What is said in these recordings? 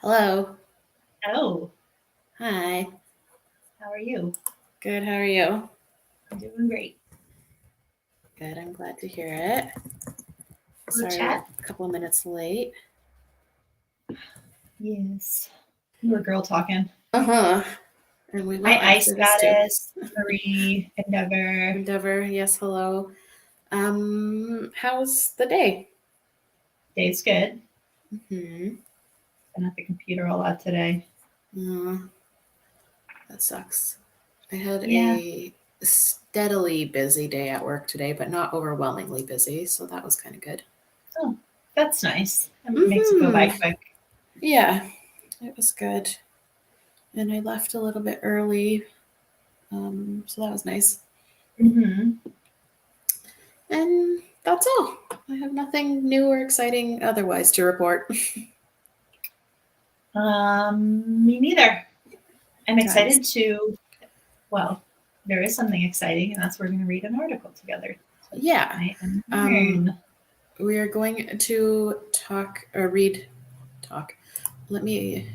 Hello. Oh, Hi. how are you? Good. How are you? I'm doing great. Good. I'm glad to hear it. Want to Sorry we're chat? a couple of minutes late. Yes. You were girl talking. Uh-huh. And we will Hi, Ice after this too. Goddess, Marie, Endeavor. Endeavor. Yes, hello. How's the day? Day's good. Hmm. Been at the computer a lot today. That sucks. I had Yeah. a steadily busy day at work today, but not overwhelmingly busy, so that was kind of good. Oh, that's nice. It makes it go Hmm. by quick. Yeah, it was good. And I left a little bit early, so that was nice. Mm-hmm. And that's all. I have nothing new or exciting otherwise to report. Me neither. I'm Guys. excited to, well, there is something exciting, and that's we're going to read an article together Yeah. tonight and Um, learn. we are going to talk or read talk. Let me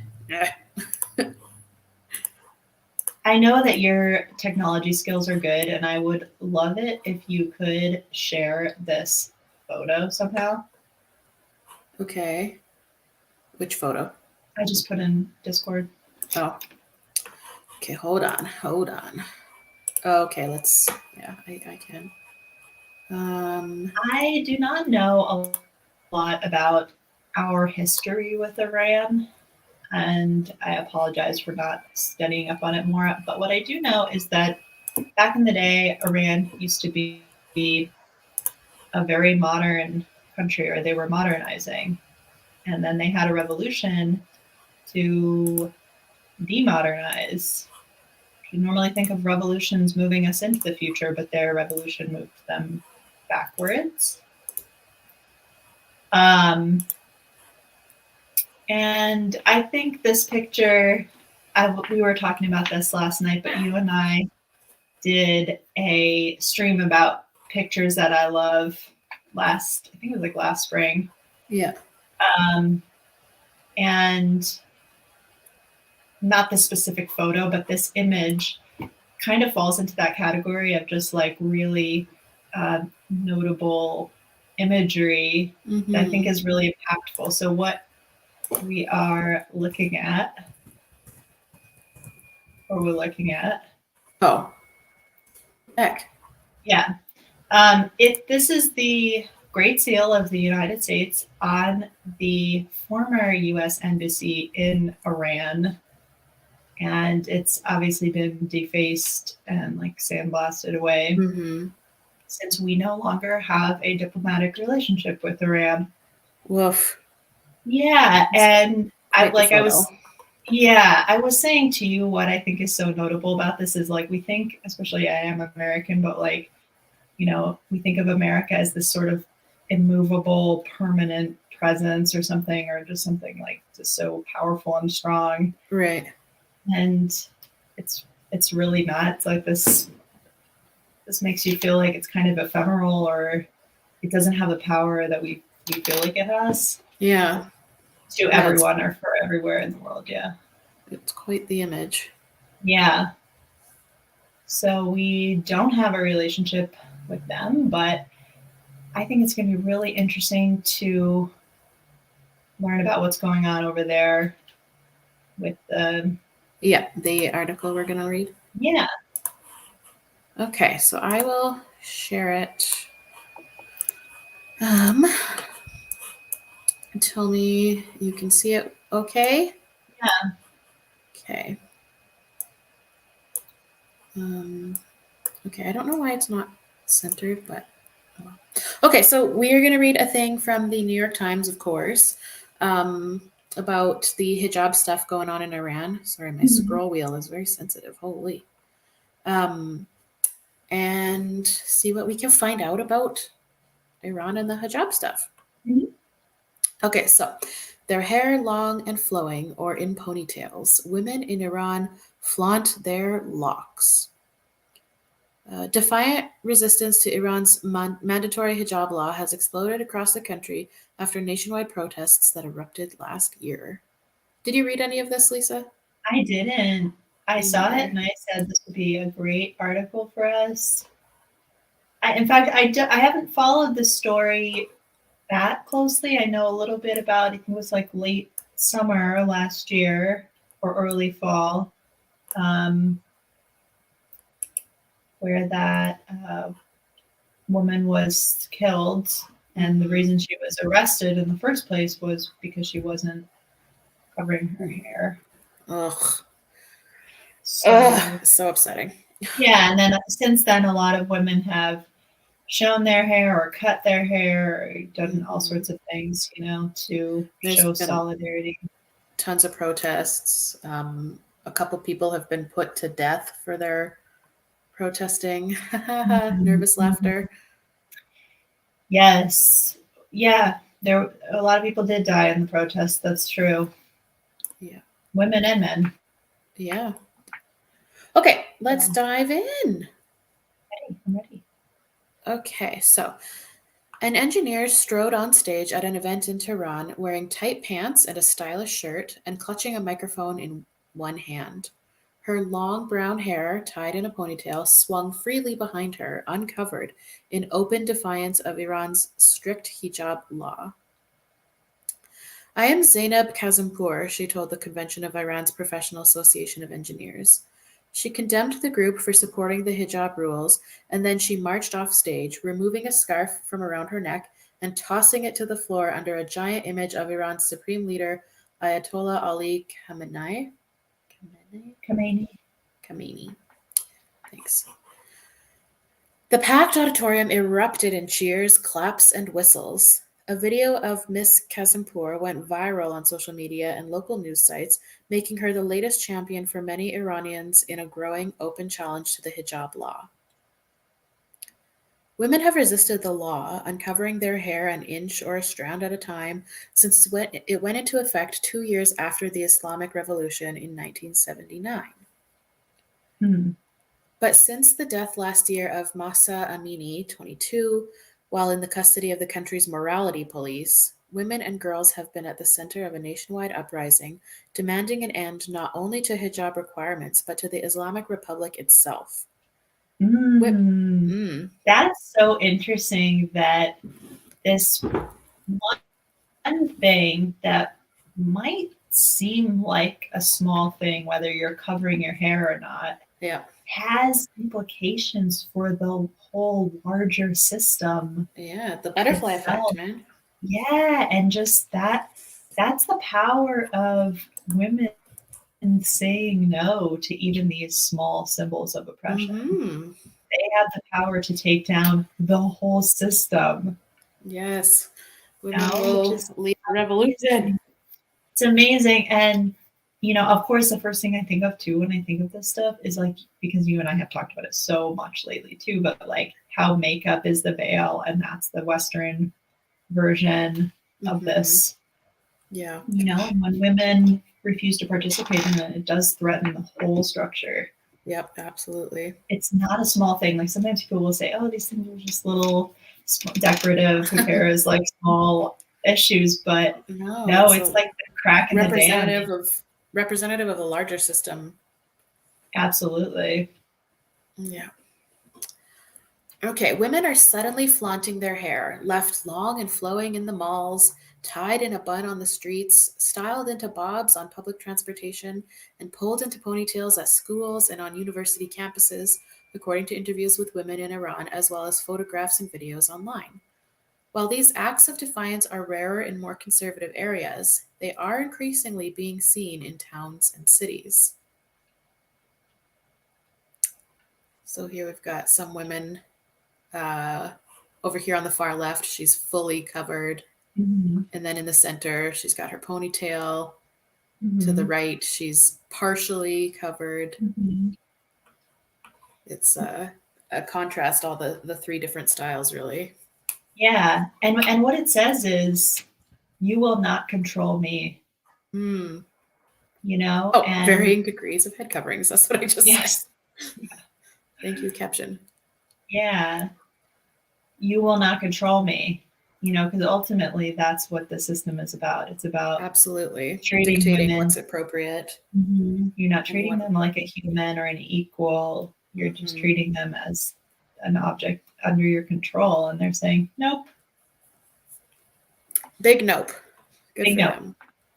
I know that your technology skills are good, and I would love it if you could share this photo somehow. okay. Which photo? I just put in Discord. Oh. Okay, hold on. Hold on. Okay, let's I can. I do not know a lot about our history with Iran, and I apologize for not studying up on it more. But what I do know is that back in the day, Iran used to be a very modern country, or they were modernizing. And then they had a revolution to demodernize. You normally think of revolutions moving us into the future, but their revolution moved them backwards. Um, and I think this picture, we were talking about this last night, but you and I did a stream about pictures that I love I think it was like last spring. yeah. Um, and not this specific photo, but this image kind of falls into that category of just like really uh, notable imagery that I think Mm-hmm. is really impactful. So, what we are looking at, or we're looking at, Oh. Heck. yeah, this is the Great Seal of the United States on the former U.S. Embassy in Iran, and it's obviously been defaced and like sandblasted away Mm-hmm. since we no longer have a diplomatic relationship with Iran. Woof. Yeah, It's and I quite the like I photo. was yeah, I was saying to you what I think is so notable about this is like we think, especially I am American, but like, we think of America as this sort of immovable, permanent presence or something, or just something like just so powerful and strong. Right. And it's it's really not. It's like this makes you feel like it's kind of ephemeral, or it doesn't have the power that we feel like it has Yeah. to Yeah, it's everyone or for everywhere in the world. Yeah. quite the image. Yeah. So we don't have a relationship with them, but I think it's going to be really interesting to learn about what's going on over there with the. Yeah, the article we're gonna read. Yeah. Okay, so I will share it. Um, tell me you can see it okay? Yeah. Okay. Um, okay, I don't know why it's not centered, but oh well. Okay, so we are going to read a thing from the New York Times, of course, um, about the hijab stuff going on in Iran. Sorry, my Mm-hmm. scroll wheel is very sensitive. Holy. Um, and see what we can find out about Iran and the hijab stuff. Mm-hmm. Okay, so their hair long and flowing or in ponytails. Women in Iran flaunt their locks. Defiant resistance to Iran's mandatory hijab law has exploded across the country after nationwide protests that erupted last year. Did you read any of this, Lisa? I didn't. I Me saw it neither. and I said this would be a great article for us. In fact, I haven't followed the story that closely. I know a little bit about, I think it was like late summer last year or early fall, um, where that woman was killed. And the reason she was arrested in the first place was because she wasn't covering her hair. Ugh. So, Ugh. So upsetting. yeah. And then since then, a lot of women have shown their hair or cut their hair or done all sorts of things, to There's show been solidarity. tons of protests. A couple people have been put to death for their protesting. Nervous Mhm. laughter. Yes. Yeah. There a lot of people did die in the protests. That's true. Yeah. Women and men. Yeah. Okay, let's So, dive in. hey, I'm ready. Okay, so an engineer strode on stage at an event in Tehran wearing tight pants and a stylish shirt and clutching a microphone in one hand. Her long brown hair, tied in a ponytail, swung freely behind her, uncovered, in open defiance of Iran's strict hijab law. I am Zainab Kazimpour, she told the convention of Iran's Professional Association of Engineers. She condemned the group for supporting the hijab rules, and then she marched off stage, removing a scarf from around her neck and tossing it to the floor under a giant image of Iran's supreme leader, Ayatollah Ali Khamenei. Khamenei? Khomeini. Khamenei. Thanks. The packed auditorium erupted in cheers, claps, and whistles. A video of Miss Kazimpour went viral on social media and local news sites, making her the latest champion for many Iranians in a growing open challenge to the hijab law. Women have resisted the law, uncovering their hair an inch or a strand at a time, since it went into effect 2 years after the Islamic Revolution in 1979. Hmm. But since the death last year of Mahsa Amini, 22, while in the custody of the country's morality police, women and girls have been at the center of a nationwide uprising demanding an end not only to hijab requirements but to the Islamic Republic itself. Whip. Mm. That's so interesting that this one thing that might seem like a small thing, whether you're covering your hair or not, Yeah. has implications for the whole larger system Yeah. The butterfly effect, itself. man. Yeah, and just that's the power of women saying no to even these small symbols of oppression. Mm-hmm. They have the power to take down the whole system, Yes. Women which will is lead the revolution. it's amazing. And of course, the first thing I think of too when I think of this stuff is like, because you and I have talked about it so much lately too, but like how makeup is the veil, and that's the Western version of Mm-hmm. this. Yeah. And when women refuse to participate in it, it does threaten the whole structure. Yep, absolutely. It's not a small thing. Like sometimes people will say, "Oh, these things are just little decorative, who cares?" Like small issues, but No, no, it's it's a like the crack in the dam. representative of the larger system. Absolutely. Yeah. Okay, women are suddenly flaunting their hair, left long and flowing in the malls, tied in a bun on the streets, styled into bobs on public transportation, and pulled into ponytails at schools and on university campuses, according to interviews with women in Iran, as well as photographs and videos online. While these acts of defiance are rarer in more conservative areas, they are increasingly being seen in towns and cities. So here we've got some women. Over here on the far left, she's fully covered. Mm-hmm. And then in the center, she's got her ponytail. To the Mm-hmm. right, she's partially covered. Mm-hmm. It's a contrast, all the three different styles, really. Yeah, and what it says is, "You will not control me." Hmm. Oh, And varying degrees of head coverings. That's what I just said. yes, Thank you, caption. yeah, you will not control me. because ultimately that's what the system is about. It's about Absolutely. treating Dictating women. what's appropriate You're not and treating what. them like a human or an equal. You're just Hmm. treating them as an object under your control. And they're saying, nope, Big nope. Good big for no. them.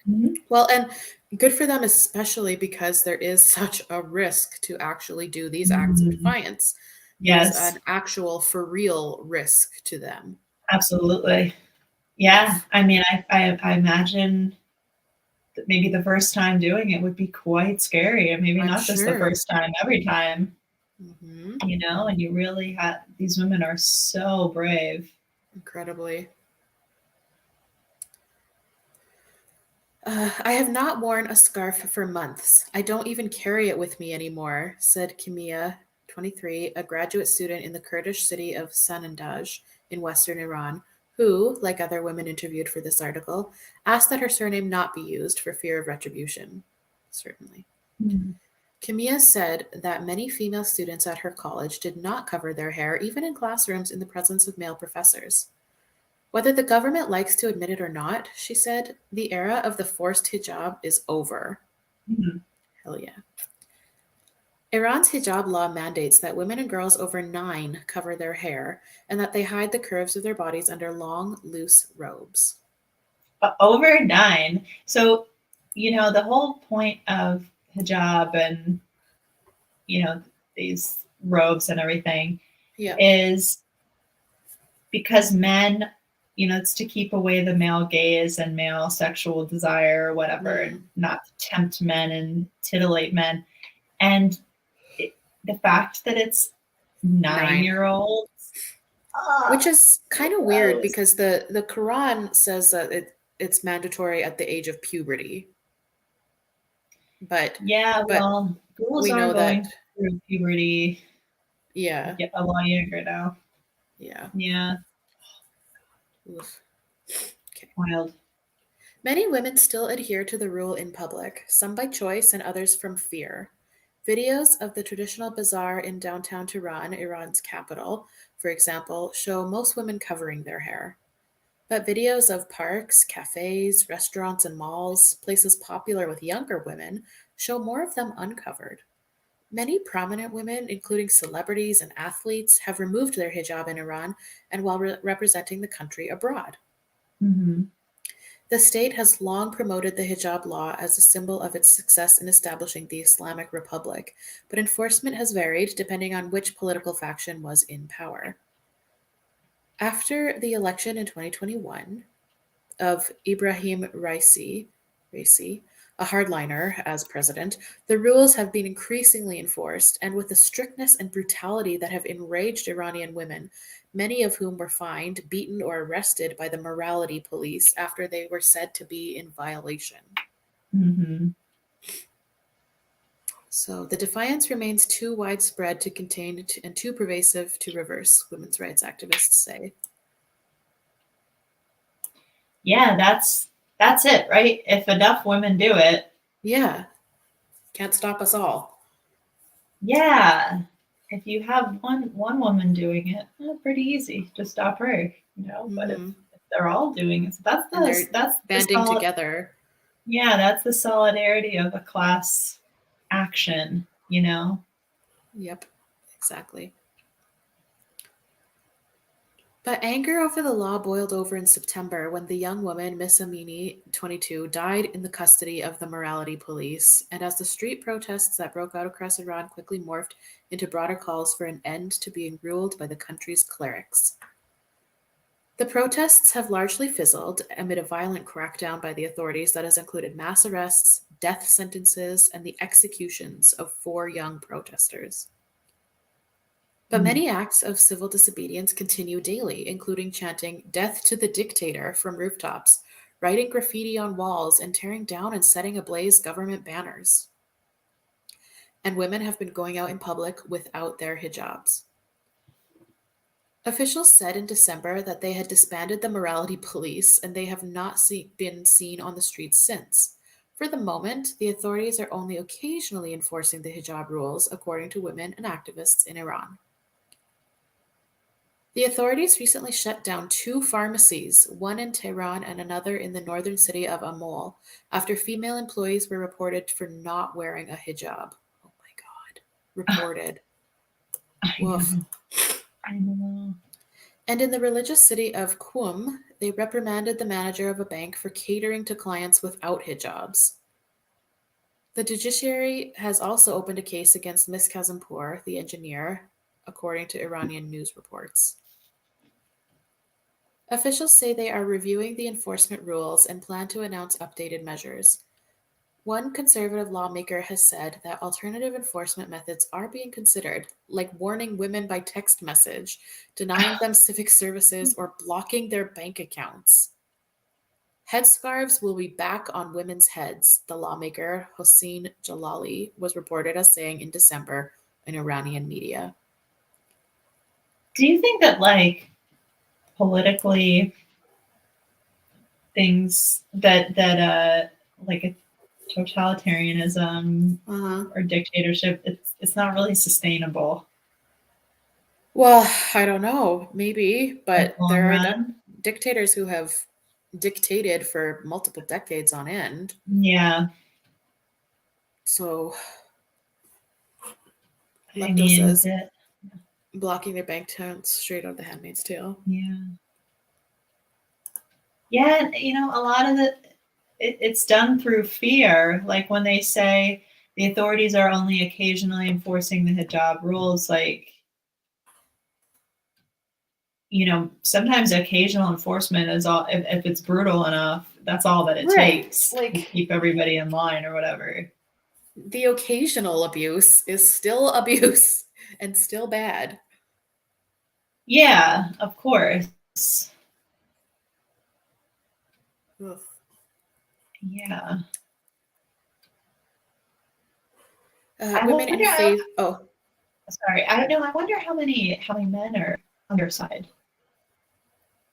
Mm-hmm. Well, and good for them, especially because there is such a risk to actually do these acts of Mm-hmm. defiance. There's Yes, an actual, for real risk to them. absolutely. Yeah. Yes, I mean, I imagine that maybe the first time doing it would be quite scary. And maybe I'm not just the sure. first time, every time, Hmm. and you really have these women are so brave. Incredibly. I have not worn a scarf for months. I don't even carry it with me anymore, said Kimia, 23, a graduate student in the Kurdish city of Sanandaj in western Iran, who, like other women interviewed for this article, asked that her surname not be used for fear of retribution. Certainly. Mm-hmm. Kimia said that many female students at her college did not cover their hair, even in classrooms in the presence of male professors. Whether the government likes to admit it or not, she said, the era of the forced hijab is over. Mm-hmm. Hell yeah. Iran's hijab law mandates that women and girls over 9 cover their hair and that they hide the curves of their bodies under long, loose robes. Over 9. So, the whole point of hijab and, you know, these robes and everything Yeah. is because men, it's to keep away the male gaze and male sexual desire or whatever, and Mm, not to tempt men and titillate men. And it, the fact that it's 9. 9-year-olds, Which is kind of weird gross. because the Quran says that it's mandatory at the age of puberty. But Yeah, but well, girls we are know that, going through puberty yeah, a lot younger now. yeah. Yeah, Oof. Okay. wild. Many women still adhere to the rule in public, some by choice and others from fear. Videos of the traditional bazaar in downtown Tehran, Iran's capital, for example, show most women covering their hair. But videos of parks, cafes, restaurants, and malls, places popular with younger women, show more of them uncovered. Many prominent women, including celebrities and athletes, have removed their hijab in Iran and while representing the country abroad. Hmm. The state has long promoted the hijab law as a symbol of its success in establishing the Islamic Republic, but enforcement has varied depending on which political faction was in power. After the election in 2021 of Ibrahim Raisi, a hardliner, as president, the rules have been increasingly enforced, and with a strictness and brutality that have enraged Iranian women, many of whom were fined, beaten, or arrested by the morality police after they were said to be in violation. Hmm. So the defiance remains too widespread to contain and too pervasive to reverse, women's rights activists say. Yeah, that's it, right? If enough women do it, Yeah, can't stop us all. yeah. If you have one woman doing it, pretty easy to stop her. But if, Hmm. if they're all doing it, so And they're that's the banding together. yeah, that's the solidarity of a class action. Yep, exactly. But anger over the law boiled over in September when the young woman, Miss Amini, 22, died in the custody of the morality police, and as the street protests that broke out across Iran quickly morphed into broader calls for an end to being ruled by the country's clerics. The protests have largely fizzled amid a violent crackdown by the authorities that has included mass arrests, death sentences, and the executions of 4 young protesters. But Mm. many acts of civil disobedience continue daily, including chanting "Death to the Dictator" from rooftops, writing graffiti on walls, and tearing down and setting ablaze government banners. And women have been going out in public without their hijabs. Officials said in December that they had disbanded the morality police and they have not been seen on the streets since. For the moment, the authorities are only occasionally enforcing the hijab rules, according to women and activists in Iran. The authorities recently shut down 2 pharmacies, one in Tehran and another in the northern city of Amol, after female employees were reported for not wearing a hijab. Oh my God. Reported. I Woof. know. I know. And in the religious city of Qum, they reprimanded the manager of a bank for catering to clients without hijabs. The judiciary has also opened a case against Miss Kazempour, the engineer, according to Iranian news reports. Officials say they are reviewing the enforcement rules and plan to announce updated measures. One conservative lawmaker has said that alternative enforcement methods are being considered, like warning women by text message, denying them civic services, or blocking their bank accounts. Headscarves will be back on women's heads, the lawmaker Hossein Jalali was reported as saying in December in Iranian media. Do you think that, like, politically, things that like a totalitarianism or dictatorship, it's not really sustainable? Well, I don't know, maybe, Like, but long there are run? dictators who have dictated for multiple decades on end. Yeah. So I Lepto mean, says blocking their bank accounts straight out of the Handmaid's Tale. yeah. Yeah, a lot of it's done through fear. Like when they say the authorities are only occasionally enforcing the hijab rules, like, sometimes occasional enforcement is all, if it's brutal enough, that's all that it Right. takes to Like keep everybody in line or whatever. the occasional abuse is still abuse and still bad. Yeah, of course. Ugh. Yeah. Women in faith. Oh, sorry, I don't know. I wonder how many men are on their side.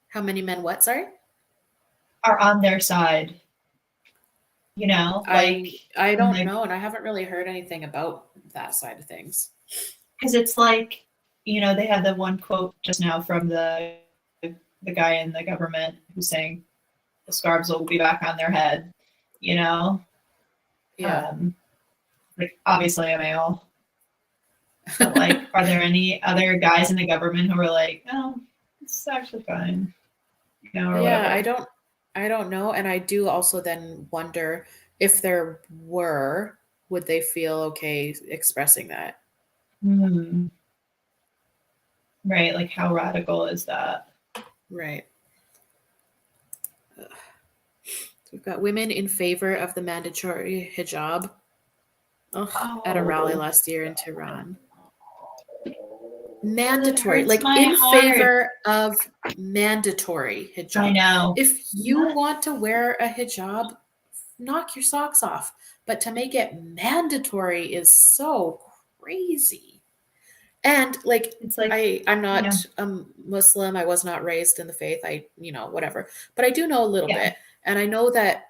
how many men? What? Sorry. Are on their side. Like I when don't they, know, and I haven't really heard anything about that side of things. because it's like, they had the one quote just now from the guy in the government who's saying the scarves will be back on their head. Yeah. Like, obviously a male, but like, are there any other guys in the government who are like, oh, it's actually fine, or Yeah, whatever? I don't know, and I do also then wonder if there were, would they feel okay expressing that? Hmm. Right, like how radical is that? Right. Ugh. So we've got women in favor of the mandatory hijab. Ugh, at a rally Oh, last year in Tehran. it Mandatory, hurts like my in heart. favor of mandatory I hijab. know. If you want to wear a hijab, knock your socks off. But to make it mandatory is so crazy. And like It's like, I'm yeah, not a Muslim. I was not raised in the faith. Whatever. But I do know a little yeah. bit. And I know that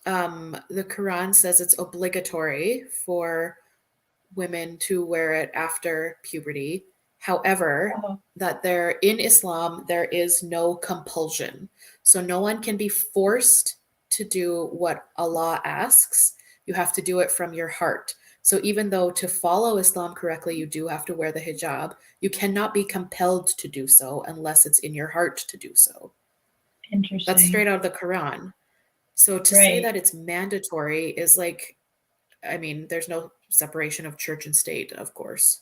the Quran says it's obligatory for women to wear it after puberty. However, Oh, that there in Islam there is no compulsion. So no one can be forced to do what Allah asks. You have to do it from your heart. So even though to follow Islam correctly you do have to wear the hijab, you cannot be compelled to do so unless it's in your heart to do so. That's interesting. straight out of the Quran. So to say Right, that it's mandatory is like, I mean, there's no separation of church and state, of course.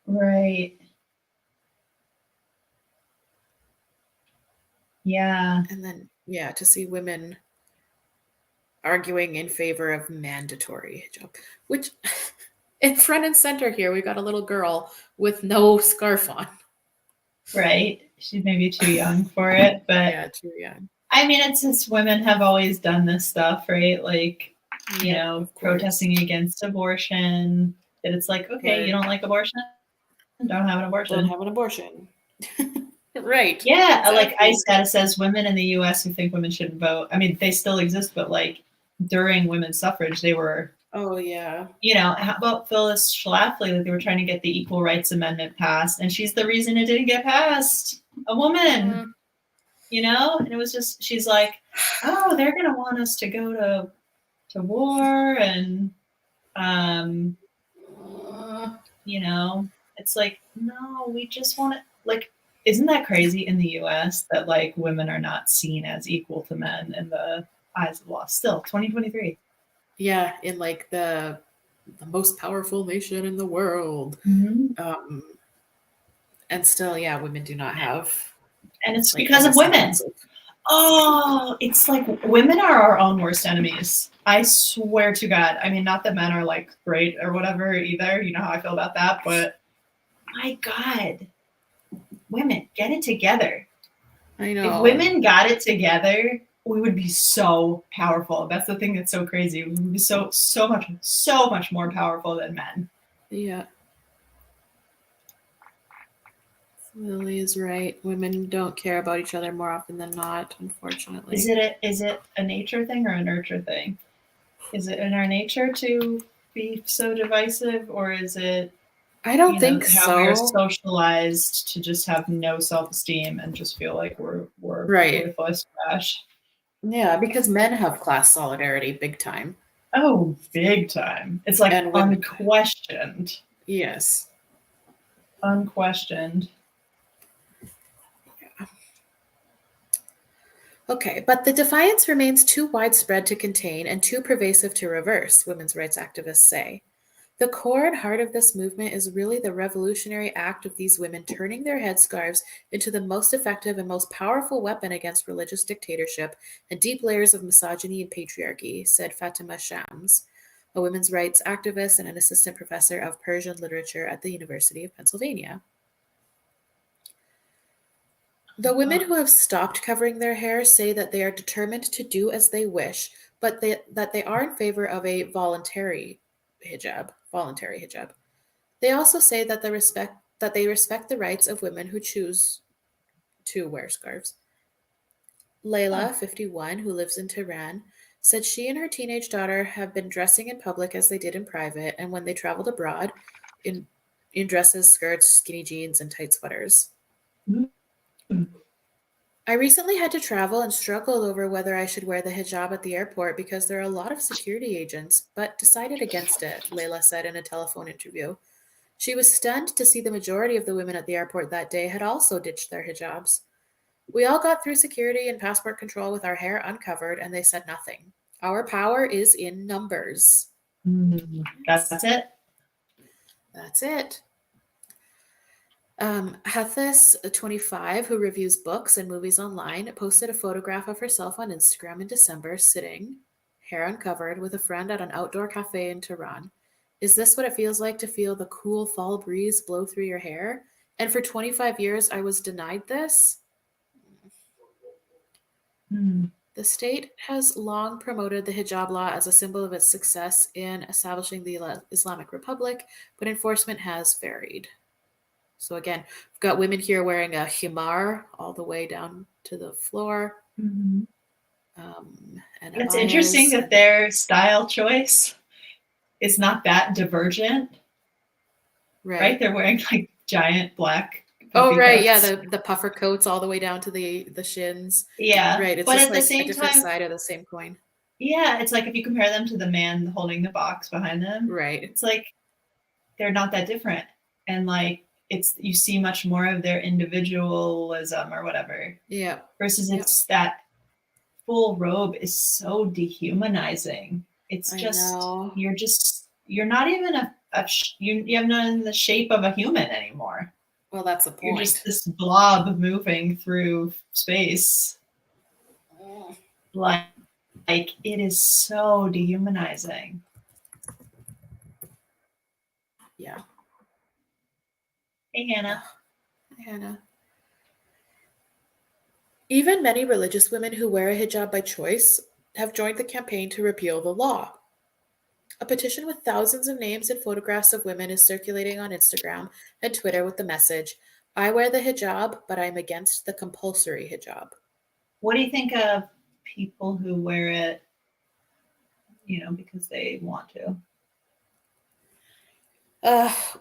right. Yeah. And then, yeah, to see women arguing in favor of mandatory hijab, which in front and center here, we got a little girl with no scarf on. Right. She's maybe too young for it, but Yeah, too young. I mean, it's just women have always done this stuff, right? Like, Yep, of course. protesting against abortion. That it's like, okay, you Or don't like abortion? Don't have an don't abortion. have an abortion. Right, Yeah, like exactly. ICE says women in the US who think women shouldn't vote. I mean, they still exist, but like during women's suffrage, they were Oh yeah. How about Phyllis Schlafly? Like they were trying to get the Equal Rights Amendment passed, and she's the reason it didn't get passed. A woman, Mm. and it was just she's like, oh, they're gonna want us to go to war, and um, it's like, no, we just want to like. Isn't that crazy in the U.S. that like women are not seen as equal to men in the eyes of law? Still, 2023. Yeah, in like the most powerful nation in the world. Mm-hmm. Um, and still, yeah, women do not have And it's like because any of women. semblance of. Oh, it's like women are our own worst enemies. I swear to God. I mean, not that men are like great or whatever either. You know how I feel about that, but my God, women, get it together. I If know. women got it together, we would be so powerful. That's the thing that's so crazy. We would be so much more powerful than men. Yeah. Lily is right. Women don't care about each other more often than not, Is unfortunately. it a nature thing or a nurture thing? Is it in our nature to be so divisive, or is it I don't think how we are so. socialized to just have no self-esteem and just feel like we're Right. worthless trash? Yeah, because men have class solidarity big time. Oh, big time. It's like And women, unquestioned. yes. Unquestioned. Okay, but the defiance remains too widespread to contain and too pervasive to reverse, women's rights activists say. The core and heart of this movement is really the revolutionary act of these women turning their headscarves into the most effective and most powerful weapon against religious dictatorship and deep layers of misogyny and patriarchy, said Fatima Shams, a women's rights activist and an assistant professor of Persian literature at the University of Pennsylvania. The women who have stopped covering their hair say that they are determined to do as they wish, but that they are in favor of a voluntary hijab. They also say that they respect the rights of women who choose to wear scarves. Huh. Layla, 51, who lives in Tehran, said she and her teenage daughter have been dressing in public as they did in private, and when they traveled abroad, in in dresses, skirts, skinny jeans, and tight sweaters. Mm. I recently had to travel and struggled over whether I should wear the hijab at the airport because there are a lot of security agents, but decided against it, Layla said in a telephone interview. She was stunned to see the majority of the women at the airport that day had also ditched their hijabs. We all got through security and passport control with our hair uncovered, and they said nothing. Our power is in numbers. Mm. That's it. That's it. Hethis, 25, who reviews books and movies online, posted a photograph of herself on Instagram in December, sitting, hair uncovered, with a friend at an outdoor cafe in Tehran. Is this what it feels like to feel the cool fall breeze blow through your hair? And for 25 years, I was denied this? Mm. The state has long promoted the hijab law as a symbol of its success in establishing the Islamic Republic, but enforcement has varied. So again, we've got women here wearing a himar all the way down to the floor, Mm-hmm. and It's interesting abayas, that and their style choice is not that divergent, right? right. They're wearing like giant black Oh, puffy right, yeah, coats. the puffer coats all the way down to the shins. Yeah, Right, it's but just at the like a same different time, side of the same coin. yeah, it's like if you compare them to the man holding the box behind them, Right. it's like they're not that different. And like it's you see much more of their individualism or whatever. Yeah. Versus Yep. it's that full robe is so dehumanizing. It's I just know. you're not even you have not in the shape of a human anymore. Well, that's the You're just point. this blob moving through space. Mm. Like it is so dehumanizing. Yeah. Hey Hannah. Ugh, Hannah. Even many religious women who wear a hijab by choice have joined the campaign to repeal the law. A petition with thousands of names and photographs of women is circulating on Instagram and Twitter with the message, I wear the hijab, but I'm against the compulsory hijab. What do you think of people who wear it because they want to.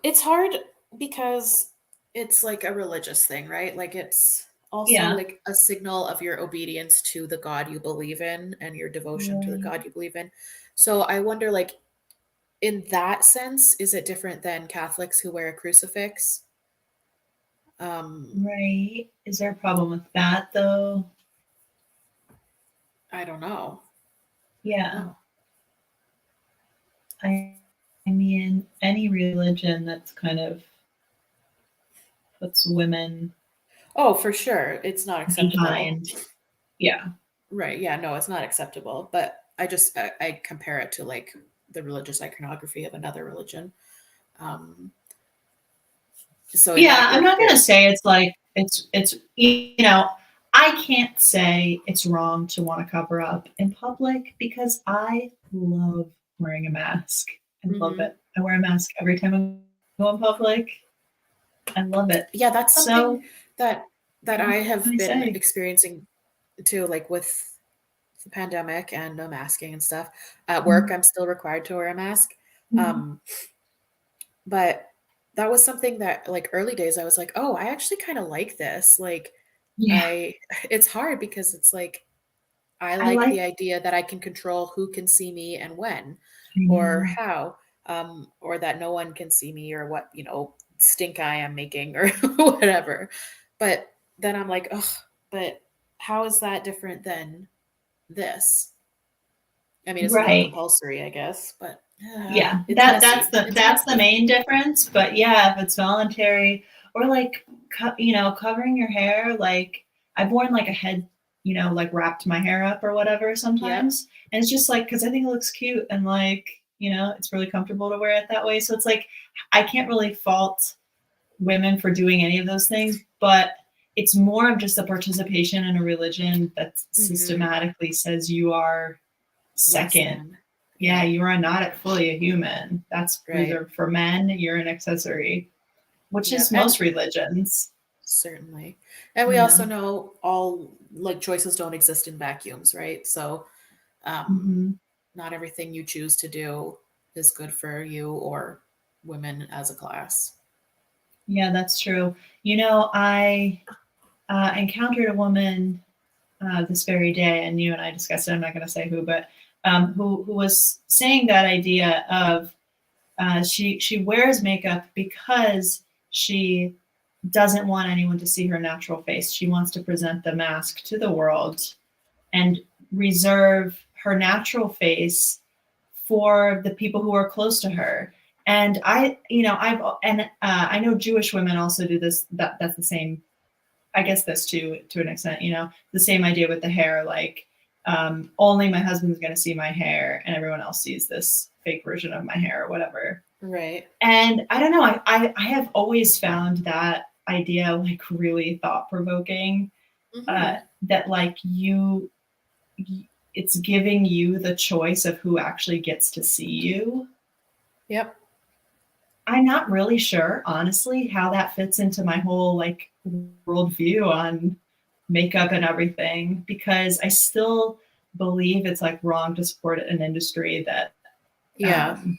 It's hard because it's like a religious thing, right? Like it's also Yeah. like a signal of your obedience to the God you believe in and your devotion to the Right. God you believe in. So I wonder, like, in that sense, is it different than Catholics who wear a crucifix? Um, Right. Is there a problem with that though? I don't know. I don't Yeah. know. I mean, any religion that's kind of puts women Oh, for sure. It's not acceptable. behind. Yeah. Right. Yeah, no, it's not acceptable. But I compare it to like the religious iconography of another religion. Um, so in Yeah, that I'm not gonna respect, say it's like it's I can't say it's wrong to want to cover up in public because I love wearing a mask. I love mhm. it. I wear a mask every time I go in public. I love it. Yeah, that's something So that I what can have I been say? experiencing too, like with the pandemic and no masking and stuff. At work, Mhm. I'm still required to wear a mask. Mhm. Um, but that was something that like early days I was like, "Oh, I actually kind of like this." Like Yeah, I it's hard because it's like I I like the like. idea that I can control who can see me and when I or know. how, or that no one can see me or what, stink eye I'm making or whatever. But then I'm like, oh, but how is that different than this? I mean, it's not Right. compulsory, I guess, but Yeah, it's that's messy. the It's that's the messy. main difference. But yeah, if it's voluntary or like covering your hair, like I've worn like a head, like wrapped my hair up or whatever Yep. sometimes, and it's just like because I think it looks cute and like it's really comfortable to wear it that way. So it's like I can't really fault women for doing any of those things, but it's more of just a participation in a religion that Hmm. systematically says you are Less second. than. Yeah, Yeah. you are not fully a human. That's Right. reserved for men. You're an accessory, which Yeah. is And most religions. certainly. And we You also know. know all like choices don't exist in vacuums, right? So Hmm. not everything you choose to do is good for you or women as a class. Yeah, that's true. I encountered a woman this very day, and you and I discussed it. I'm not going to say who, but who was saying that idea of she wears makeup because she doesn't want anyone to see her natural face. She wants to present the mask to the world and reserve her natural face for the people who are close to her. And I know Jewish women also do this. That's the same. I guess this too, to an extent. The same idea with the hair. Like only my husband's going to see my hair, and everyone else sees this fake version of my hair or whatever. Right. And I don't know. I have always found that idea like really thought provoking. Hmm. That like it's giving you the choice of who actually gets to see you. Yep. I'm not really sure, honestly, how that fits into my whole like worldview on makeup and everything, because I still believe it's like wrong to support an industry that Yeah, um,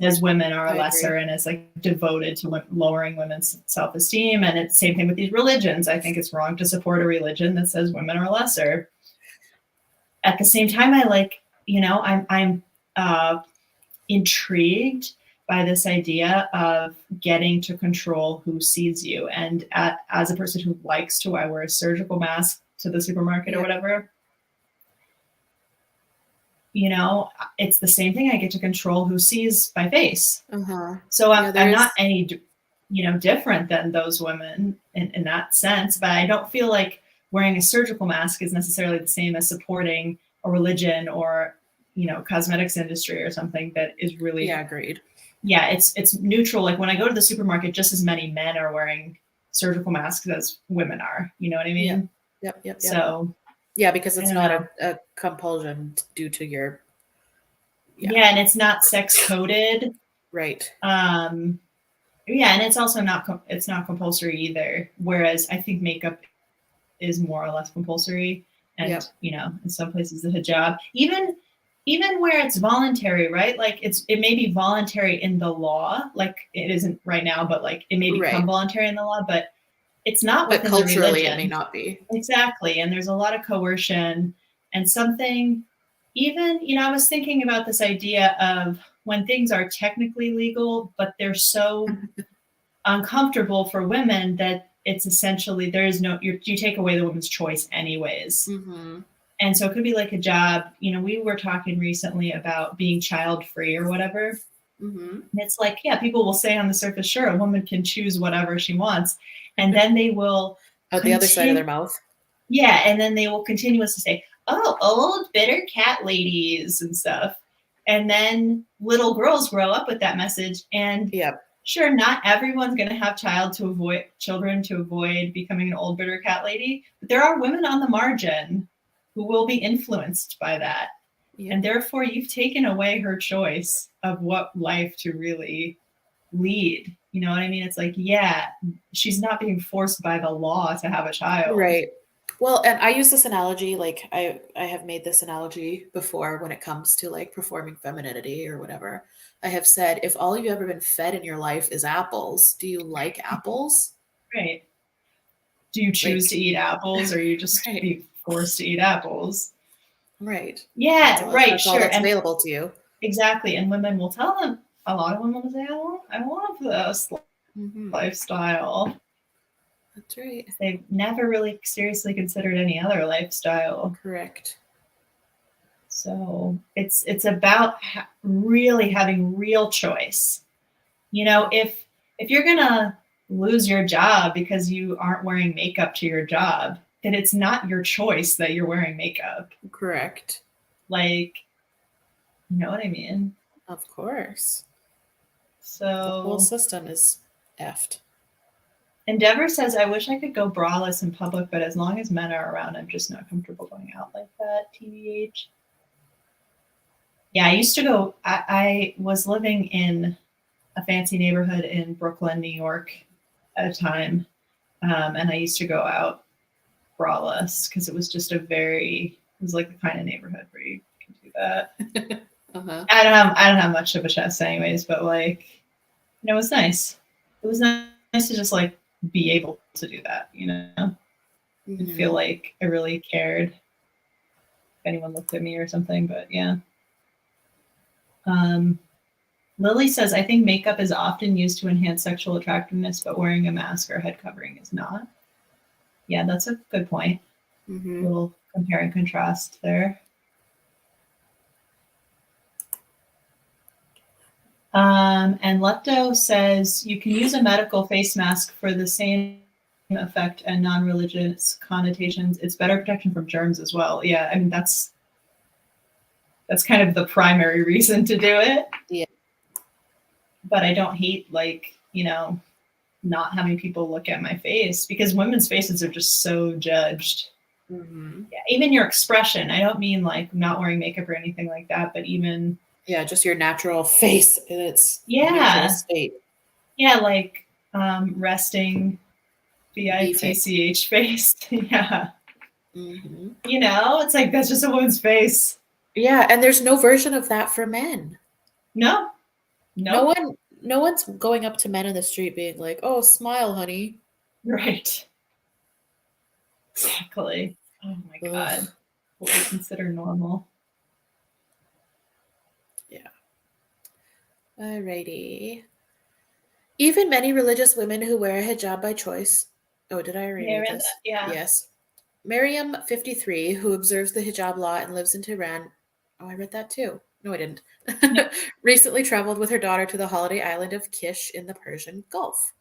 says women are I lesser agree. and is like devoted to lowering women's self-esteem. And it's the same thing with these religions. I think it's wrong to support a religion that says women are lesser. At the same time, I like, I'm uh, intrigued by this idea of getting to control who sees you. And as a person who likes to wear a surgical mask to the supermarket or Yep. whatever, it's the same thing. I get to control who sees my face. Uh-huh. So Yeah, there I'm is. not any, different than those women in that sense. But I don't feel like wearing a surgical mask is necessarily the same as supporting a religion or, cosmetics industry or something that is really, Yeah, agreed. yeah, it's neutral. Like when I go to the supermarket, just as many men are wearing surgical masks as women are. You know what I Yep. mean? Yep. Yep. Yep. So Yeah, because I it's don't not know. a compulsion due to your, yeah, Yeah, and it's not sex coded. right. Um, yeah, and it's also it's not compulsory either. Whereas I think makeup is more or less compulsory, and Yep. in some places the hijab, even even where it's voluntary, right? Like it may be voluntary in the law, like it isn't right now, but like it may become Right. voluntary in the law, but it's not But within the culturally, it may religion. not be. Exactly. And there's a lot of coercion and something, even, I was thinking about this idea of when things are technically legal, but they're so uncomfortable for women that it's essentially, there is no, you take away the woman's choice anyways. Mm-hmm. And so it could be like a job. We were talking recently about being child free or whatever. Mm-hmm. And it's like, yeah, people will say on the surface, sure, a woman can choose whatever she wants. And then they will Out the other side of their mouth. Yeah, and then they will continuously say, oh, old bitter cat ladies and stuff. And then little girls grow up with that message. And Yep. sure, not everyone's going to have children to avoid becoming an old bitter cat lady, but there are women on the margin who will be influenced by that. Yep. And therefore, you've taken away her choice of what life to really lead. You know what I mean? It's like, yeah, she's not being forced by the law to have a child. Right. Well, and I use this analogy, like I have made this analogy before when it comes to like performing femininity or whatever. I have said, if all you've ever been fed in your life is apples, do you like apples? Right. Do you choose Like, to eat apples or you just right, be forced to eat apples? right. Yeah, right, That's all sure. that's And available to you. exactly. And women will tell them, a lot of women will say, I love this Mm-hmm. lifestyle. That's right. They've never really seriously considered any other lifestyle. Correct. So it's about really having real choice. If you're gonna lose your job because you aren't wearing makeup to your job, then it's not your choice that you're wearing makeup. Correct. Like, you know what I mean? Of course. The whole So system is effed. Endeavor says, I wish I could go braless in public, but as long as men are around, I'm just not comfortable going out like that. TBH. Yeah, I used to go, I was living in a fancy neighborhood in Brooklyn, New York at a time. And I used to go out braless because it was just it was like the kind of neighborhood where you can do that. Uh-huh. I don't have much of a chest anyways, but like, it was nice. It was nice to just like be able to do that, Mm-hmm. and feel like I really cared if anyone looked at me or something. But yeah. Lily says, I think makeup is often used to enhance sexual attractiveness, but wearing a mask or head covering is not. Yeah, that's a good point. Mm-hmm. A little compare and contrast there. And Lepto says, you can use a medical face mask for the same effect and non-religious connotations. It's better protection from germs as well. Yeah, I mean, that's kind of the primary reason to do it. Yeah. But I don't hate, like, not having people look at my face, because women's faces are just so judged. Mm-hmm. Yeah, even your expression. I don't mean like not wearing makeup or anything like that, but even just your natural face in its yeah usual state. Yeah, like resting bitch face. Yeah. Mm-hmm. It's like that's just a woman's face. Yeah, and there's no version of that for men. No. No one's going up to men in the street being like, "Oh, smile, honey." Right. Exactly. Oh my God. Ugh. What we consider normal. Yeah. Alrighty. Even many religious women who wear a hijab by choice. Oh, did I already read this? Yeah. Yes. Miriam, 53, who observes the hijab law and lives in Tehran. Oh, I read that too. No, I didn't. Yep. Recently traveled with her daughter to the holiday island of Kish in the Persian Gulf.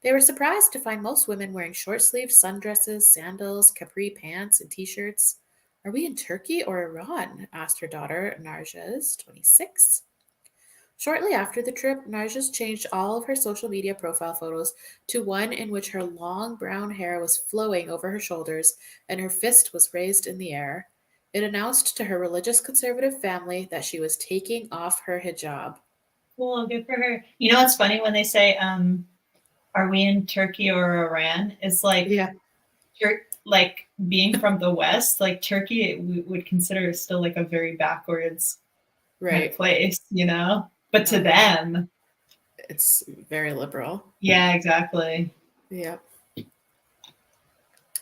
They were surprised to find most women wearing short-sleeved sundresses, sandals, capri pants, and t-shirts. Are we in Turkey or Iran? Asked her daughter, Narjas, 26. Shortly after the trip, Narjas changed all of her social media profile photos to one in which her long brown hair was flowing over her shoulders and her fist was raised in the air. It announced to her religious conservative family that she was taking off her hijab. Cool, good for her. You know what's funny when they say, are we in Turkey or Iran? It's like, Yeah. like being from the West, like Turkey, we would consider still like a very backwards kind of Right. place, you know? But to them, It's very liberal. yeah, exactly. Yep.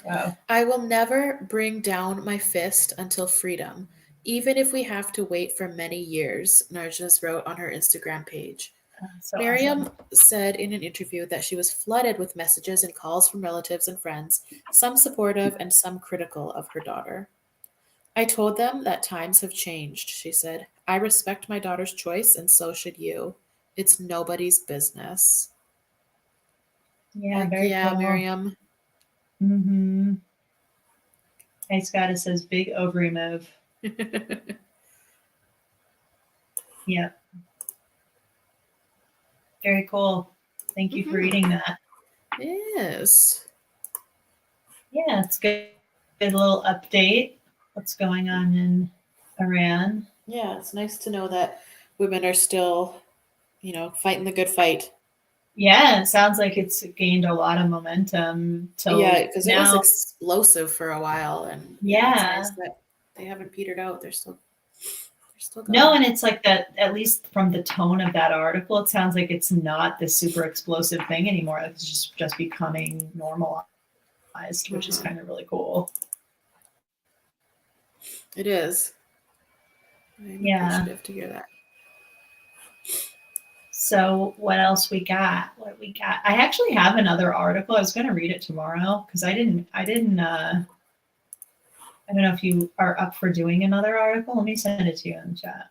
Wow. I will never bring down my fist until freedom, even if we have to wait for many years, Narjas wrote on her Instagram page. So Miriam awesome. said in an interview that she was flooded with messages and calls from relatives and friends, some supportive and some critical of her daughter. I told them that times have changed, she said. I respect my daughter's choice, and so should you. It's nobody's business. Yeah, Heck very yeah, cool. Miriam. Mm-hmm. Hey, Scott, it says big ovary move. Yeah, very cool. Thank you for reading that. Yes. Yeah, it's good. Good little update. What's going on in Iran? Yeah, it's nice to know that women are still, fighting the good fight. Yeah, it sounds like it's gained a lot of momentum Yeah, till because it was now. explosive for a while, and yeah, it's nice Yeah. that they haven't petered out. They're still No, going. and it's like that, at least from the tone of that article, it sounds like it's not this super explosive thing anymore. It's just becoming normalized, which is Uh-huh. kind of really cool. It is. I'm Yeah. appreciative to hear that. So what else we got? What we got? I actually have another article. I was going to read it tomorrow because I don't know if you are up for doing another article. Let me send it to you in the chat.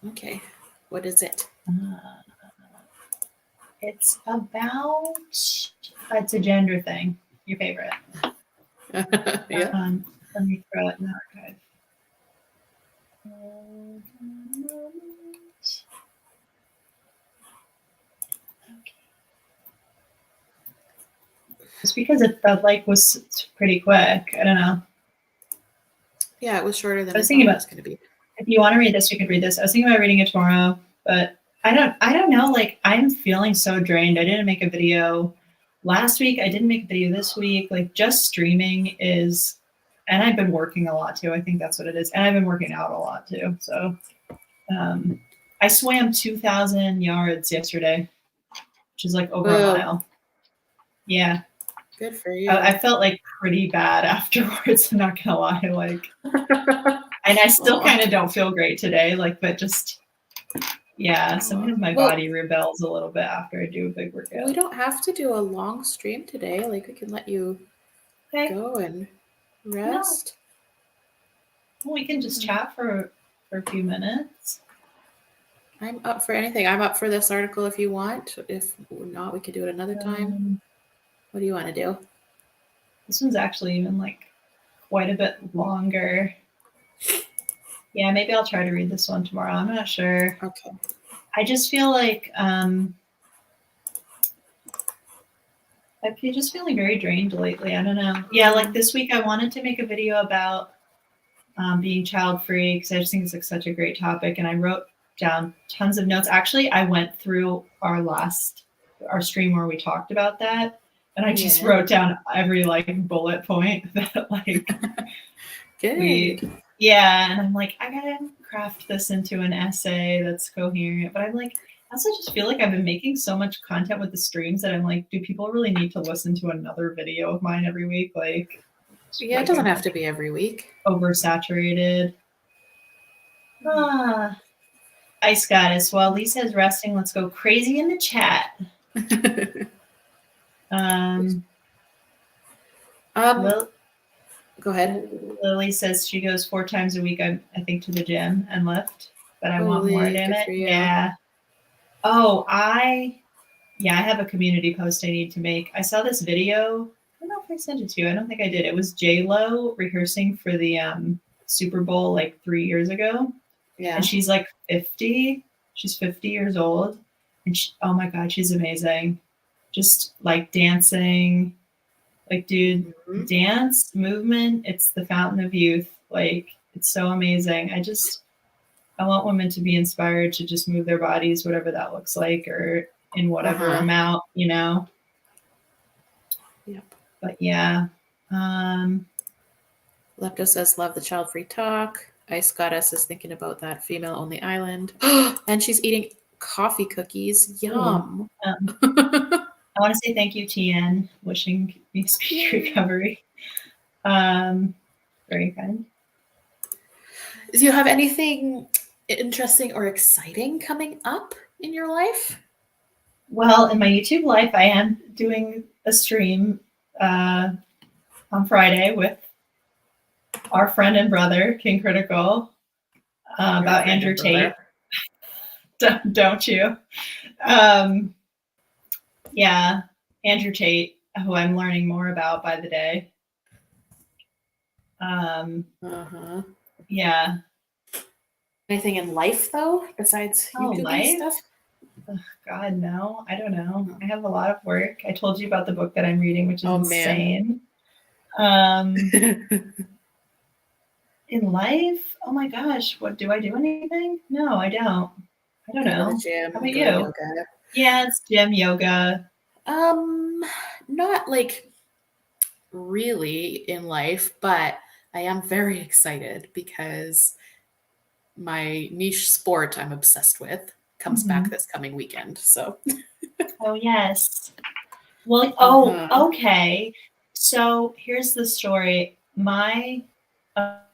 Okay, what is it? It's about, it's a gender thing. Your favorite. Yeah. Let me throw it in the archive. Just because the like was pretty quick. I don't know. Yeah, it was shorter than I I was thought thinking it about, was going to be. if you want to read this, you could read this. I was thinking about reading it tomorrow, but I don't know. Like I'm feeling so drained. I didn't make a video last week. I didn't make a video this week. Like just streaming is, and I've been working a lot too. I think that's what it is. And I've been working out a lot too. So I swam 2,000 yards yesterday, which is like over a Whoa, mile. Yeah. good for I you. felt like pretty bad afterwards. I'm not gonna lie. Like, and I still kind of don't feel great today. Like, but just, yeah, sometimes my Well, body rebels a little bit after I do a big workout. we don't have to do a long stream today. Like, we can let you Okay. go and rest. No, we can just chat for a few minutes. I'm up for anything. I'm up for this article if you want. If not, we could do it another time. What do you want to do? This one's actually even like quite a bit longer. Yeah, maybe I'll try to read this one tomorrow. I'm not sure. Okay. I just feel like I'm just feeling very drained lately. I don't know. Yeah, like this week I wanted to make a video about being child free because I just think it's like such a great topic, and I wrote down tons of notes. Actually, I went through our stream where we talked about that, and I just wrote down every like bullet point that like Good. yeah, and I'm like, I gotta craft this into an essay that's coherent. But I'm like, I also just feel like I've been making so much content with the streams that I'm like, do people really need to listen to another video of mine every week? Like, Yeah, like it doesn't have to be every week. Oversaturated. Ice Goddess. While Lisa's resting, let's go crazy in the chat. Go ahead. Lily says she goes 4 times a week, I think, to the gym and lift, but I want Holy, more, damn good it. for you. Yeah. Oh, I have a community post I need to make. I saw this video. I don't know if I sent it to you. I don't think I did. It was J-Lo rehearsing for the Super Bowl like 3 years ago. Yeah. And she's like 50. She's 50 years old. And oh my God, she's amazing. Just like dancing. Like, dude, dance, movement, it's the fountain of youth. Like, it's so amazing. I want women to be inspired to just move their bodies, whatever that looks like, or in whatever amount, you know? Yep. But yeah. Lepto says, love the child-free talk. Ice Goddess is thinking about that female-only island. And she's eating coffee cookies. Ooh. Yum. I want to say thank you, TN, wishing me speedy recovery. Very kind. Do you have anything interesting or exciting coming up in your life? Well, in my YouTube life, I am doing a stream on Friday with our friend and brother, King Critical, about Andrew Tate. Don't you? Yeah, Andrew Tate, who I'm learning more about by the day. Yeah. Anything in life though, besides YouTube stuff? Ugh, God, no. I don't know. I have a lot of work. I told you about the book that I'm reading, which is insane. In life, oh my gosh, what do I do? Anything? No, I don't. I don't know. Gym, how about you? Yoga. Yeah, it's gym, yoga. Not like really in life, but I am very excited because my niche sport I'm obsessed with comes back this coming weekend. So oh yes. Well, okay. So here's the story.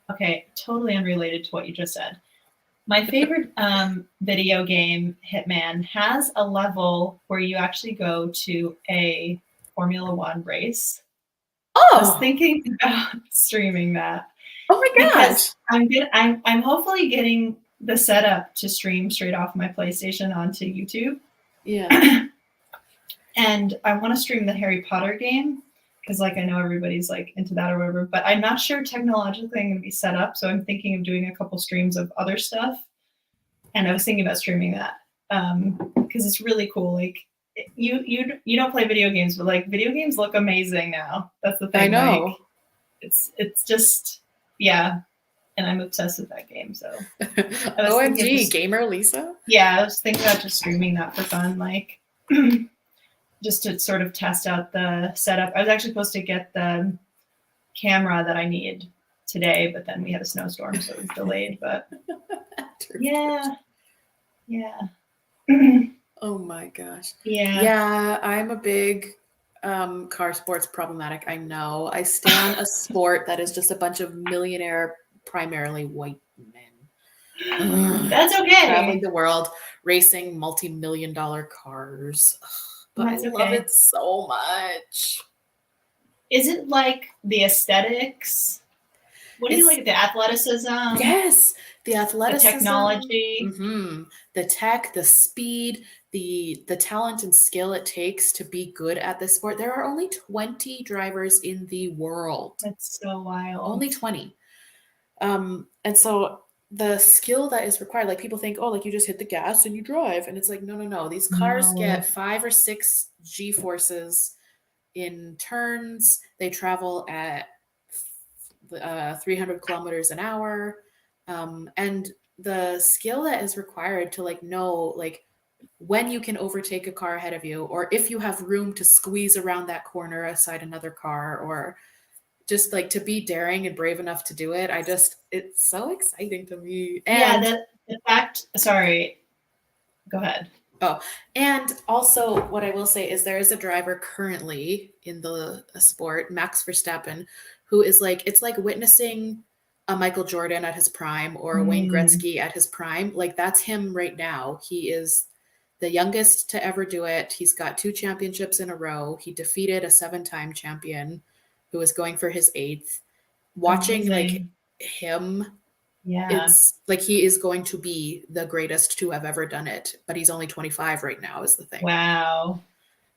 Okay, totally unrelated to what you just said. My favorite video game, Hitman, has a level where you actually go to a Formula One race. I was thinking about streaming that. Oh my gosh! I'm hopefully getting the setup to stream straight off my PlayStation onto YouTube. Yeah. And I want to stream the Harry Potter game because, like, I know everybody's like into that or whatever. But I'm not sure technologically I'm going to be set up. So I'm thinking of doing a couple streams of other stuff. And I was thinking about streaming that because it's really cool. Like you don't play video games, but like video games look amazing now. That's the thing. I know. Like, it's just and I'm obsessed with that game. So OMG, gamer Lisa. Yeah, I was thinking about just streaming that for fun, like just to sort of test out the setup. I was actually supposed to get the camera that I need today, but then we had a snowstorm, so it was delayed. But yeah. Oh my gosh. Yeah, I'm a big car sports problematic. I know. I stand a sport that is just a bunch of millionaire, primarily white men. That's okay. Traveling the world, racing multi-million-dollar cars. But I love it so much. Is it like the aesthetics? What do you like? The athleticism? Yes, the athleticism, the technology, the tech, the speed, the talent and skill it takes to be good at this sport. There are only 20 drivers in the world. That's so wild. Only 20. And so the skill that is required, like people think, oh, like you just hit the gas and you drive. And it's like, no. These cars get 5 or 6 G-forces in turns. They travel at 300 kilometers an hour. And the skill that is required to like know like when you can overtake a car ahead of you, or if you have room to squeeze around that corner aside another car, or just like to be daring and brave enough to do it. It's so exciting to me. And the fact, sorry, go ahead. Oh, and also what I will say is there is a driver currently in the sport, Max Verstappen, who is like, it's like witnessing a Michael Jordan at his prime or a Wayne Gretzky at his prime. Like that's him right now. He is the youngest to ever do it. He's got 2 championships in a row. He defeated a 7-time champion who was going for his 8th. Watching like him, it's like he is going to be the greatest to have ever done it, but he's only 25 right now is the thing. Wow.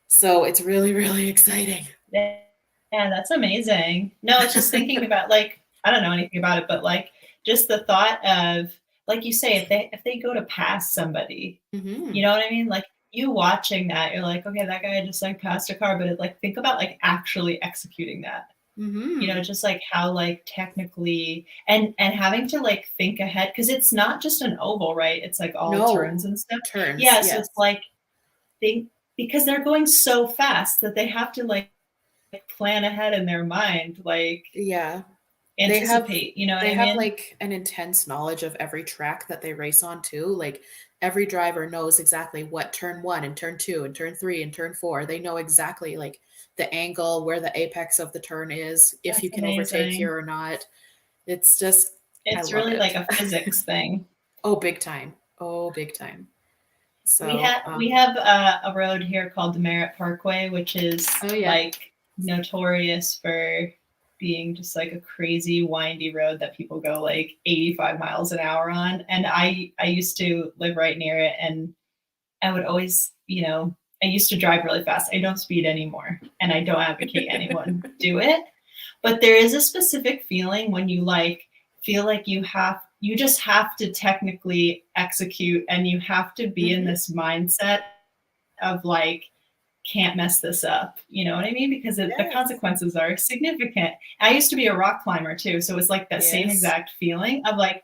So it's really, really exciting. Yeah, that's amazing. No, it's just thinking about like, I don't know anything about it, but like just the thought of, like you say, if they go to pass somebody, you know what I mean? Like you watching that, you're like, okay, that guy just like passed a car, but it, like think about like actually executing that. You know, just like how like technically and having to like think ahead because it's not just an oval, right? It's like all turns and stuff. Yeah, so it's like because they're going so fast that they have to like plan ahead in their mind. Like they have anticipate, you know what they I have mean? like an intense knowledge of every track that they race on too. Like every driver knows exactly what turn 1 and turn 2 and turn 3 and turn 4. They know exactly like the angle where the apex of the turn is, if you That's can overtake amazing. here or not. It's just I It's love really like it. a physics thing. Oh, big time. Oh, big time. We So, have we have a road here called the Merritt Parkway, which is oh yeah. like notorious for being just like a crazy windy road that people go like 85 miles an hour on. And I used to live right near it, and I would always, you know, I used to drive really fast. I don't speed anymore, and I don't advocate anyone do it. But there is a specific feeling when you like feel like you just have to technically execute, and you have to be in Mhm. this mindset of like can't mess this up. You know what I mean? Because the Yes. consequences are significant. I used to be a rock climber too, so it's like that same Yes. exact feeling of like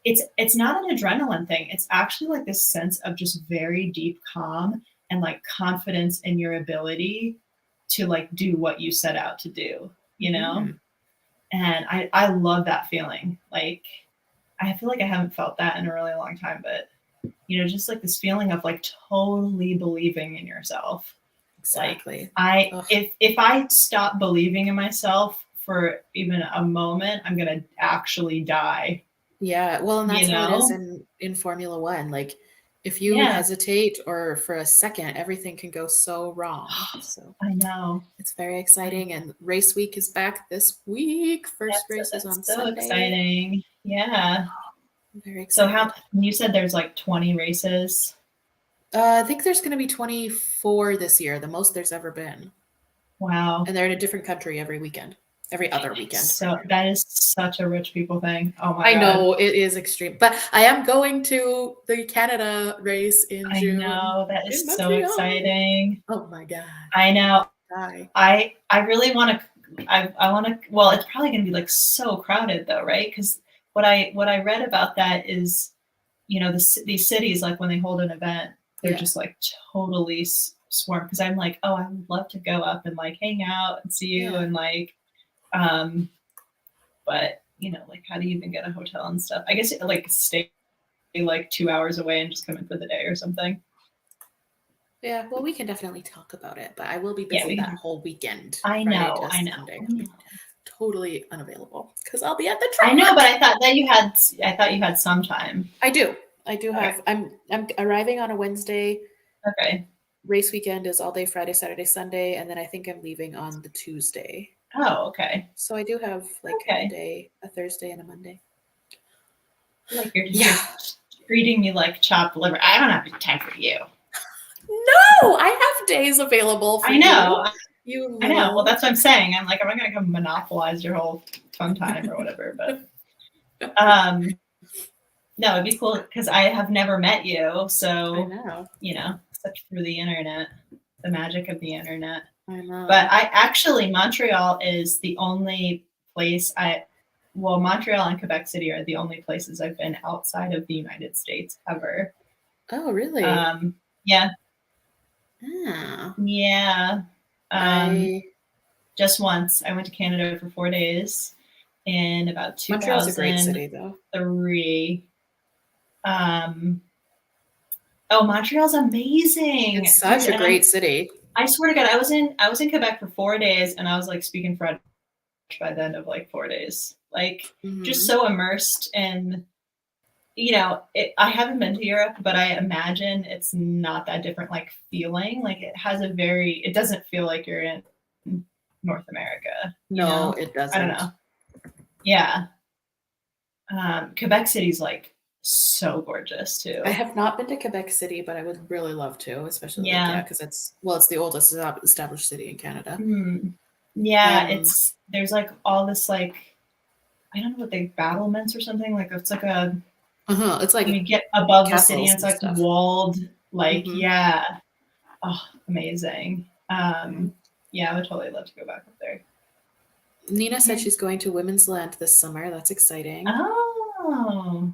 it's not an adrenaline thing. It's actually like this sense of just very deep calm and like confidence in your ability to like do what you set out to do, you know? Mhm. And I love that feeling. Like I feel like I haven't felt that in a really long time, but you know, just like this feeling of like totally believing in yourself. Like Exactly. I Ugh. if I stop believing in myself for even a moment, I'm gonna actually die, Yeah, well, and you that's how it is know? in Formula One. Like, if you Yeah, hesitate or for a second, everything can go so wrong. So I know. it's very I exciting. And race week is back this week. First race is that's on so Sunday. exciting. Yeah. I'm very So how excited. you said there's like 20 races? I think there's going to be 24 this year, the most there's ever been. Wow. And they're in a different country every weekend, every other weekend. So that is such a rich people thing. Oh my I God. know it is extreme, but I am going to the Canada race in I June know. That in is so Montreal. exciting. Oh my god, I know. die. I really want to. I want to. Well, it's probably going to be like so crowded though, right? Because what I read about that is, you know, these cities like when they hold an event, they're Yeah, just like totally swarmed. Because I'm like, oh, I would love to go up and like hang out and see you yeah. and like, um, but you know, like how do you even get a hotel and stuff? I guess like stay like 2 hours away and just come in for the day or something. Yeah, well, we can definitely talk about it, but I will be Yeah, busy we that can. whole weekend, I Friday know, to I know, Sunday. I I'll know. be totally unavailable because I'll be at the I know, but track. I thought you had some time. I do. I do Okay. have. I'm arriving on a Wednesday. Okay. Race weekend is all day Friday, Saturday, Sunday, and then I think I'm leaving on the Tuesday. Oh, okay. So I do have like a Okay. day, a Thursday and a Monday. Like you're Yeah. treating me like chopped liver. I don't have time for you. No, I have days available for I know. you. You I know. Well, little. that's what I'm saying. I'm like, I'm not gonna come monopolize your whole fun time or whatever. But no, it'd be cool because I have never met you, I so know. you know, except through the internet, the magic of the internet. I But know. I actually Montreal is the only place well, Montreal and Quebec City are the only places I've been outside of the United States ever. Oh, really? Um, yeah, Yeah. yeah. Um, I just once. I went to Canada for 4 days in about Montreal's a great city, 2003. though. Um, oh, Montreal's amazing, It's dude. such a And great city. I swear to God, I was in Quebec for 4 days, and I was like speaking French by the end of like 4 days. Like just Hmm. so immersed in, you know, I haven't been to Europe, but I imagine it's not that different. Like feeling like it doesn't feel like you're in North America. You No, know, it I don't doesn't. know. Yeah, Quebec City's like so gorgeous I too. have not been to Quebec City, but I would really love to, especially like yeah, Yeah. because it's the oldest established city in Canada. Hmm. Yeah, Um, there's like all this like I don't know what they battlements or something like it's like a it's you like get above the city and castles it's and like stuff. walled like Hmm. yeah. Oh, amazing. Yeah. Yeah, I would totally love to go back up there. Nina said Yeah. she's going to Women's Land this summer. That's exciting. Oh.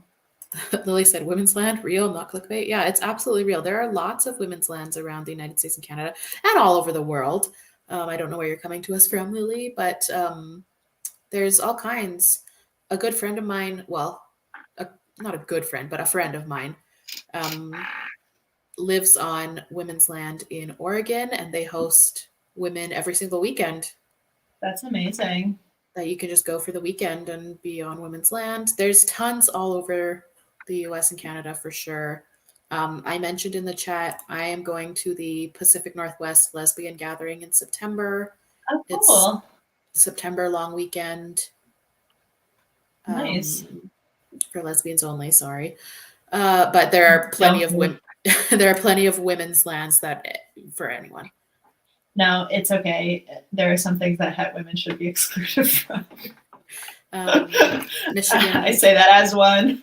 Lily said, Women's Land, real, not clickbait. Yeah, it's absolutely real. There are lots of women's lands around the United States and Canada and all over the world. I don't know where you're coming to us from, Lily, but There's all kinds. A good friend of mine, well, a, not a good friend, but a friend of mine, um, lives on women's land in Oregon, and they host women every single weekend. That's amazing. That you can just go for the weekend and be on women's land. There's tons all over the US and Canada for sure. I mentioned in the chat, I am going to the Pacific Northwest Lesbian Gathering in September. Oh, It's cool. September long weekend, Nice. for lesbians only. Sorry, but there are plenty Don't of worry. women. There are plenty of women's lands that for anyone. No, it's okay. There are some things that het women should be excluded from. I Michigan's say that as one.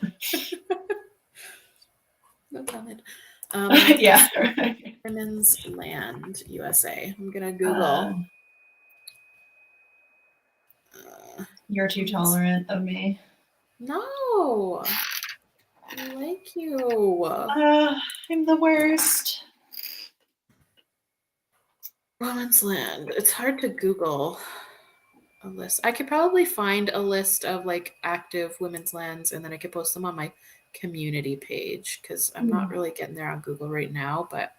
no comment. Yeah. Right. Women's Land USA. I'm gonna Uh, Google. you're too Women's. tolerant of me. No, I like you. I'm the worst. Women's Land. It's hard to Google a list. I could probably find a list of like active women's lands, and then I could post them on my community page because I'm not really getting there on Google right now, but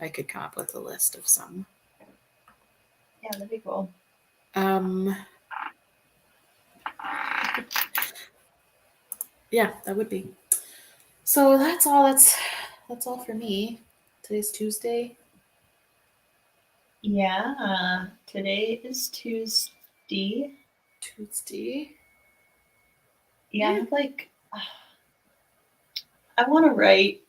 I could come up with a list of some. Yeah, that'd be cool. Yeah, that would be. So that's all. That's all for me. Today's Tuesday. Yeah, today is Tuesday. Tuesday. Yeah, I have like, I want to write.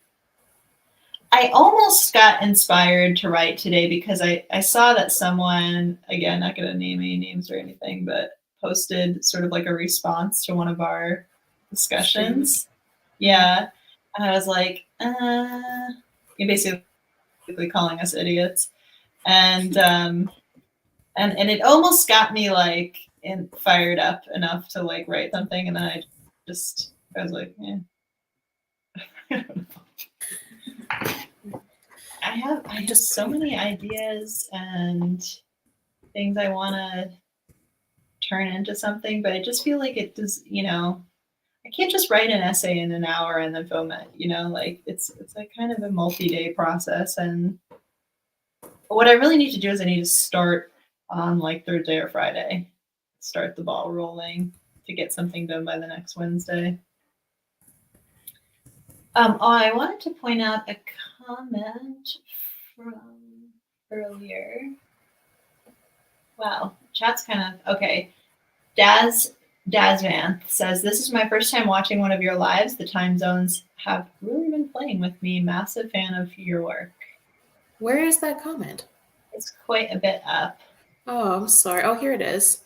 I almost got inspired to write today because I saw that someone, again, not going to name any names or anything, but posted sort of like a response to one of our discussions. Yeah. And I was like, you're basically calling us idiots. And it almost got me like fired up enough to like write something. And then I was like, yeah. I have just so many ideas and things I want to turn into something, but I just feel like it does, I can't just write an essay in an hour and then film it, like it's like kind of a multi-day process. And what I really need to do is I need to start on like Thursday or Friday, start the ball rolling to get something done by the next Wednesday. I wanted to point out a comment from earlier. Wow, chat's kind of okay. Dazvan says, "This is my first time watching one of your lives. The time zones have really been playing with me. Massive fan of your work." Where is that comment? It's quite a bit up. Oh, I'm sorry. Oh, here it is.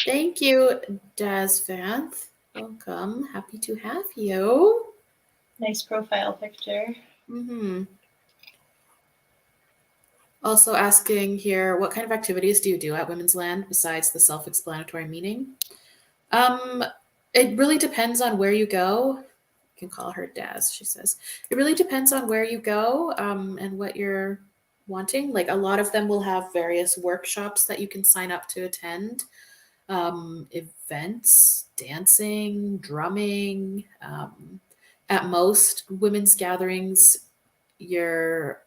Thank you, Dazvanth. Welcome. Happy to have you. Nice profile picture. Also asking here, what kind of activities do you do at Women's Land besides the self-explanatory meaning? It really depends on where you go. You can call her Daz, she says. It really depends on where you go and what you're wanting. Like a lot of them will have various workshops that you can sign up to attend. Events, dancing, drumming. At most women's gatherings, they're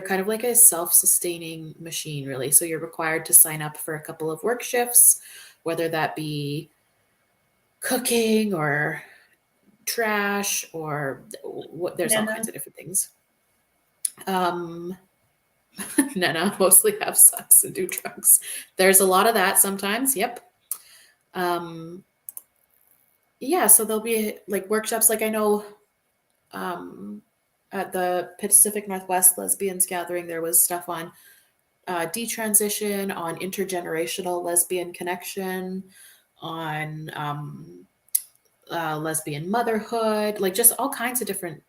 kind of like a self-sustaining machine, really. So you're required to sign up for a couple of work shifts, whether that be cooking or trash or what. There's all kinds of different things. Nana mostly have sex and do drugs. There's a lot of that sometimes. Yep. Yeah, so there'll be like workshops. Like I know at the Pacific Northwest Lesbians Gathering, there was stuff on detransition, on intergenerational lesbian connection, on lesbian motherhood, like just all kinds of different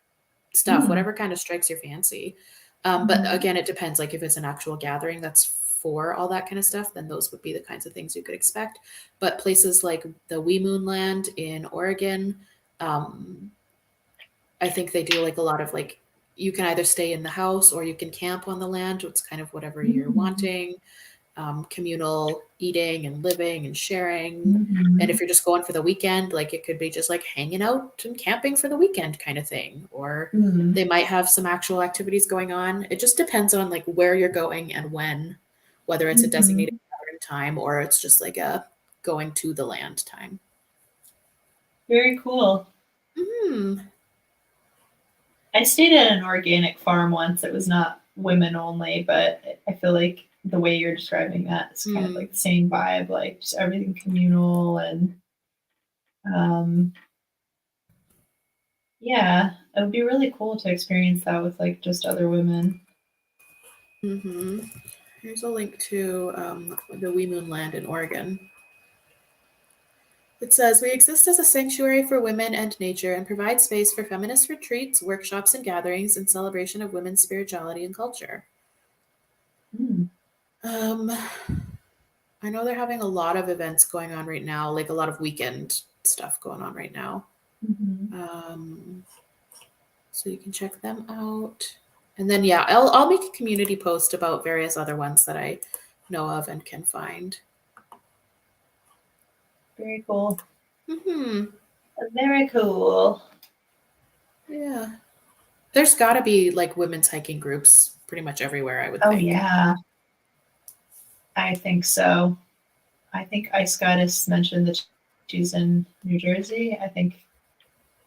stuff, whatever kind of strikes your fancy. But again, it depends. Like if it's an actual gathering that's for all that kind of stuff, then those would be the kinds of things you could expect. But places like the Wee Moon Land in Oregon, I think they do like a lot of like, you can either stay in the house or you can camp on the land. It's kind of whatever you're wanting. communal eating and living and sharing. And Mhm. if you're just going for the weekend, like it could be just like hanging out and camping for the weekend kind of thing. Or Mhm. they might have some actual activities going on. It just depends on like where you're going and when, whether it's a designated Mhm. gathering time or it's just like a going to the land time. Very cool. Hmm. I stayed at an organic farm once. It was not women only, but I feel like the way you're describing that is kind of Hmm. like the same vibe, like just everything communal and um, yeah, it would be really cool to experience that with like just other women. Mm-hmm. Here's a link to the We Moon Land in Oregon. It says, we exist as a sanctuary for women and nature and provide space for feminist retreats, workshops, and gatherings in celebration of women's spirituality and culture. Mm. Um, I know they're having a lot of events going on right now, like a lot of weekend stuff going on right now. Mhm. Um, so you can check them out. And then, yeah, I'll make a community post about various other ones that I know of and can find. Very cool. Hmm. Very cool. Yeah. There's got to be like women's hiking groups pretty much everywhere, I would Oh think. yeah, I think so. I think Ice Goddess mentioned that she's in New Jersey. I think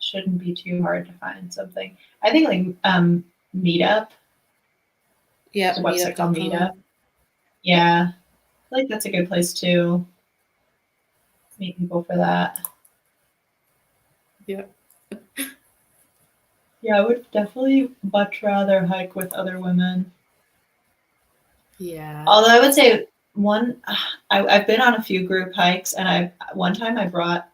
shouldn't be too hard to find something. I think like Meetup, Yeah, there's a website called meetup.com. Meetup. Yeah, I feel like that's a good place to meet people for that. Yeah. Yeah, I would definitely much rather hike with other women. Yeah. Although I would say one, I've been on a few group hikes, and one time I brought,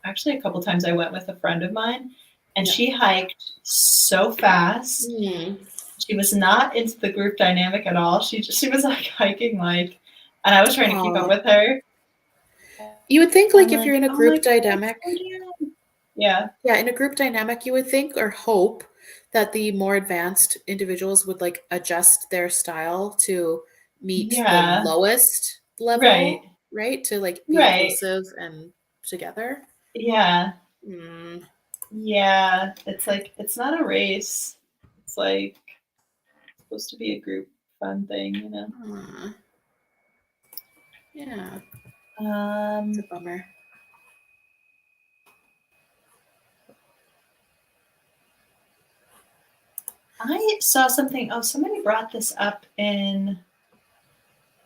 actually a couple times I went with a friend of mine, and Yeah. she hiked so fast. Hmm. She was not into the group dynamic at all. She was like hiking like, and I was trying to keep up Oh. with her. You would think I'm like if you're like, in a oh my group god, dynamic, slow down. Yeah, yeah, in a group dynamic, you would think or hope that the more advanced individuals would like adjust their style to meet the yeah, lowest right, level, right? To like be right, inclusive and together. yeah, Mm. yeah. It's like it's not a race. It's like supposed to be a group fun thing, you know. Aw. Yeah, it's a Um, bummer. I saw something. Oh, somebody brought this up in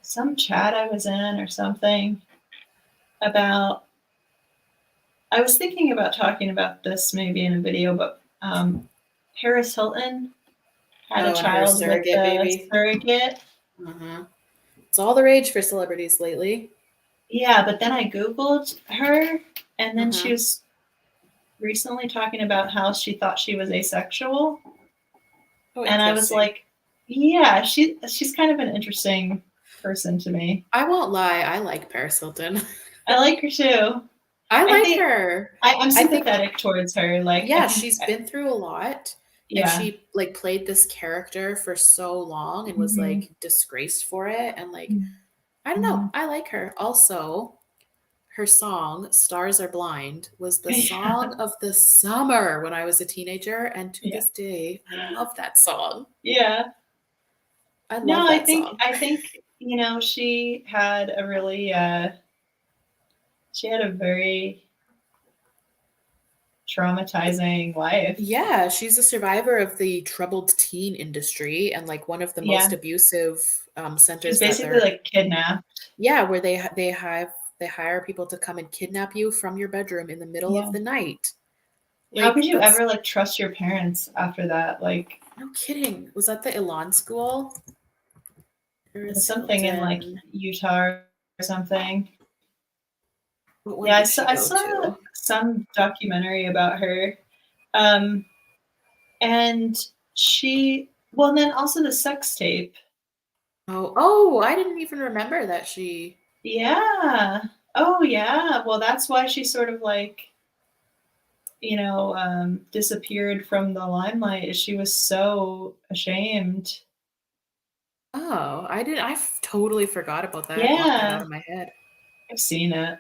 some chat I was in or something about. I was thinking about talking about this maybe in a video, but Paris Hilton had a Oh, and her child with surrogate a baby. surrogate. Uh-huh. It's all the rage for celebrities lately. Yeah, but then I Googled her, and then she Uh-huh. was recently talking about how she thought she was asexual. Oh, And I was interesting. like, yeah, she's kind of an interesting person to me. I won't lie, I like Paris Hilton. I like her too. I I like think her. I'm I think, sympathetic towards her. Like, I yeah, think, she's been through a lot and yeah. she like played this character for so long and was Mhm. like disgraced for it. And like, I don't know, Mhm. I like her. Also, her song Stars Are Blind was the Yeah. song of the summer when I was a teenager. And to Yeah. this day, I love that song. Yeah. I No, love that song. I think, she had a really she had a very traumatizing life. Yeah, she's a survivor of the troubled teen industry and like one of the most Yeah. abusive She was centers that basically they're, like kidnapped. yeah, where they hire people to come and kidnap you from your bedroom in the middle of Yeah. the night. How could Like you that's ever like trust your parents after that? Like, no kidding. Was that the Elan school? it was Paris something in like Hilton. Utah or something. What one Yeah, did she I go saw to? some documentary about her. Um, and well, and then also the sex tape. Oh, I didn't even remember that she. Yeah. Oh, yeah. Well, that's why she sort of like, disappeared from the limelight. Is she was so ashamed. Oh, I did. Totally forgot about that. I blocked that out Yeah, of my head. I've seen it.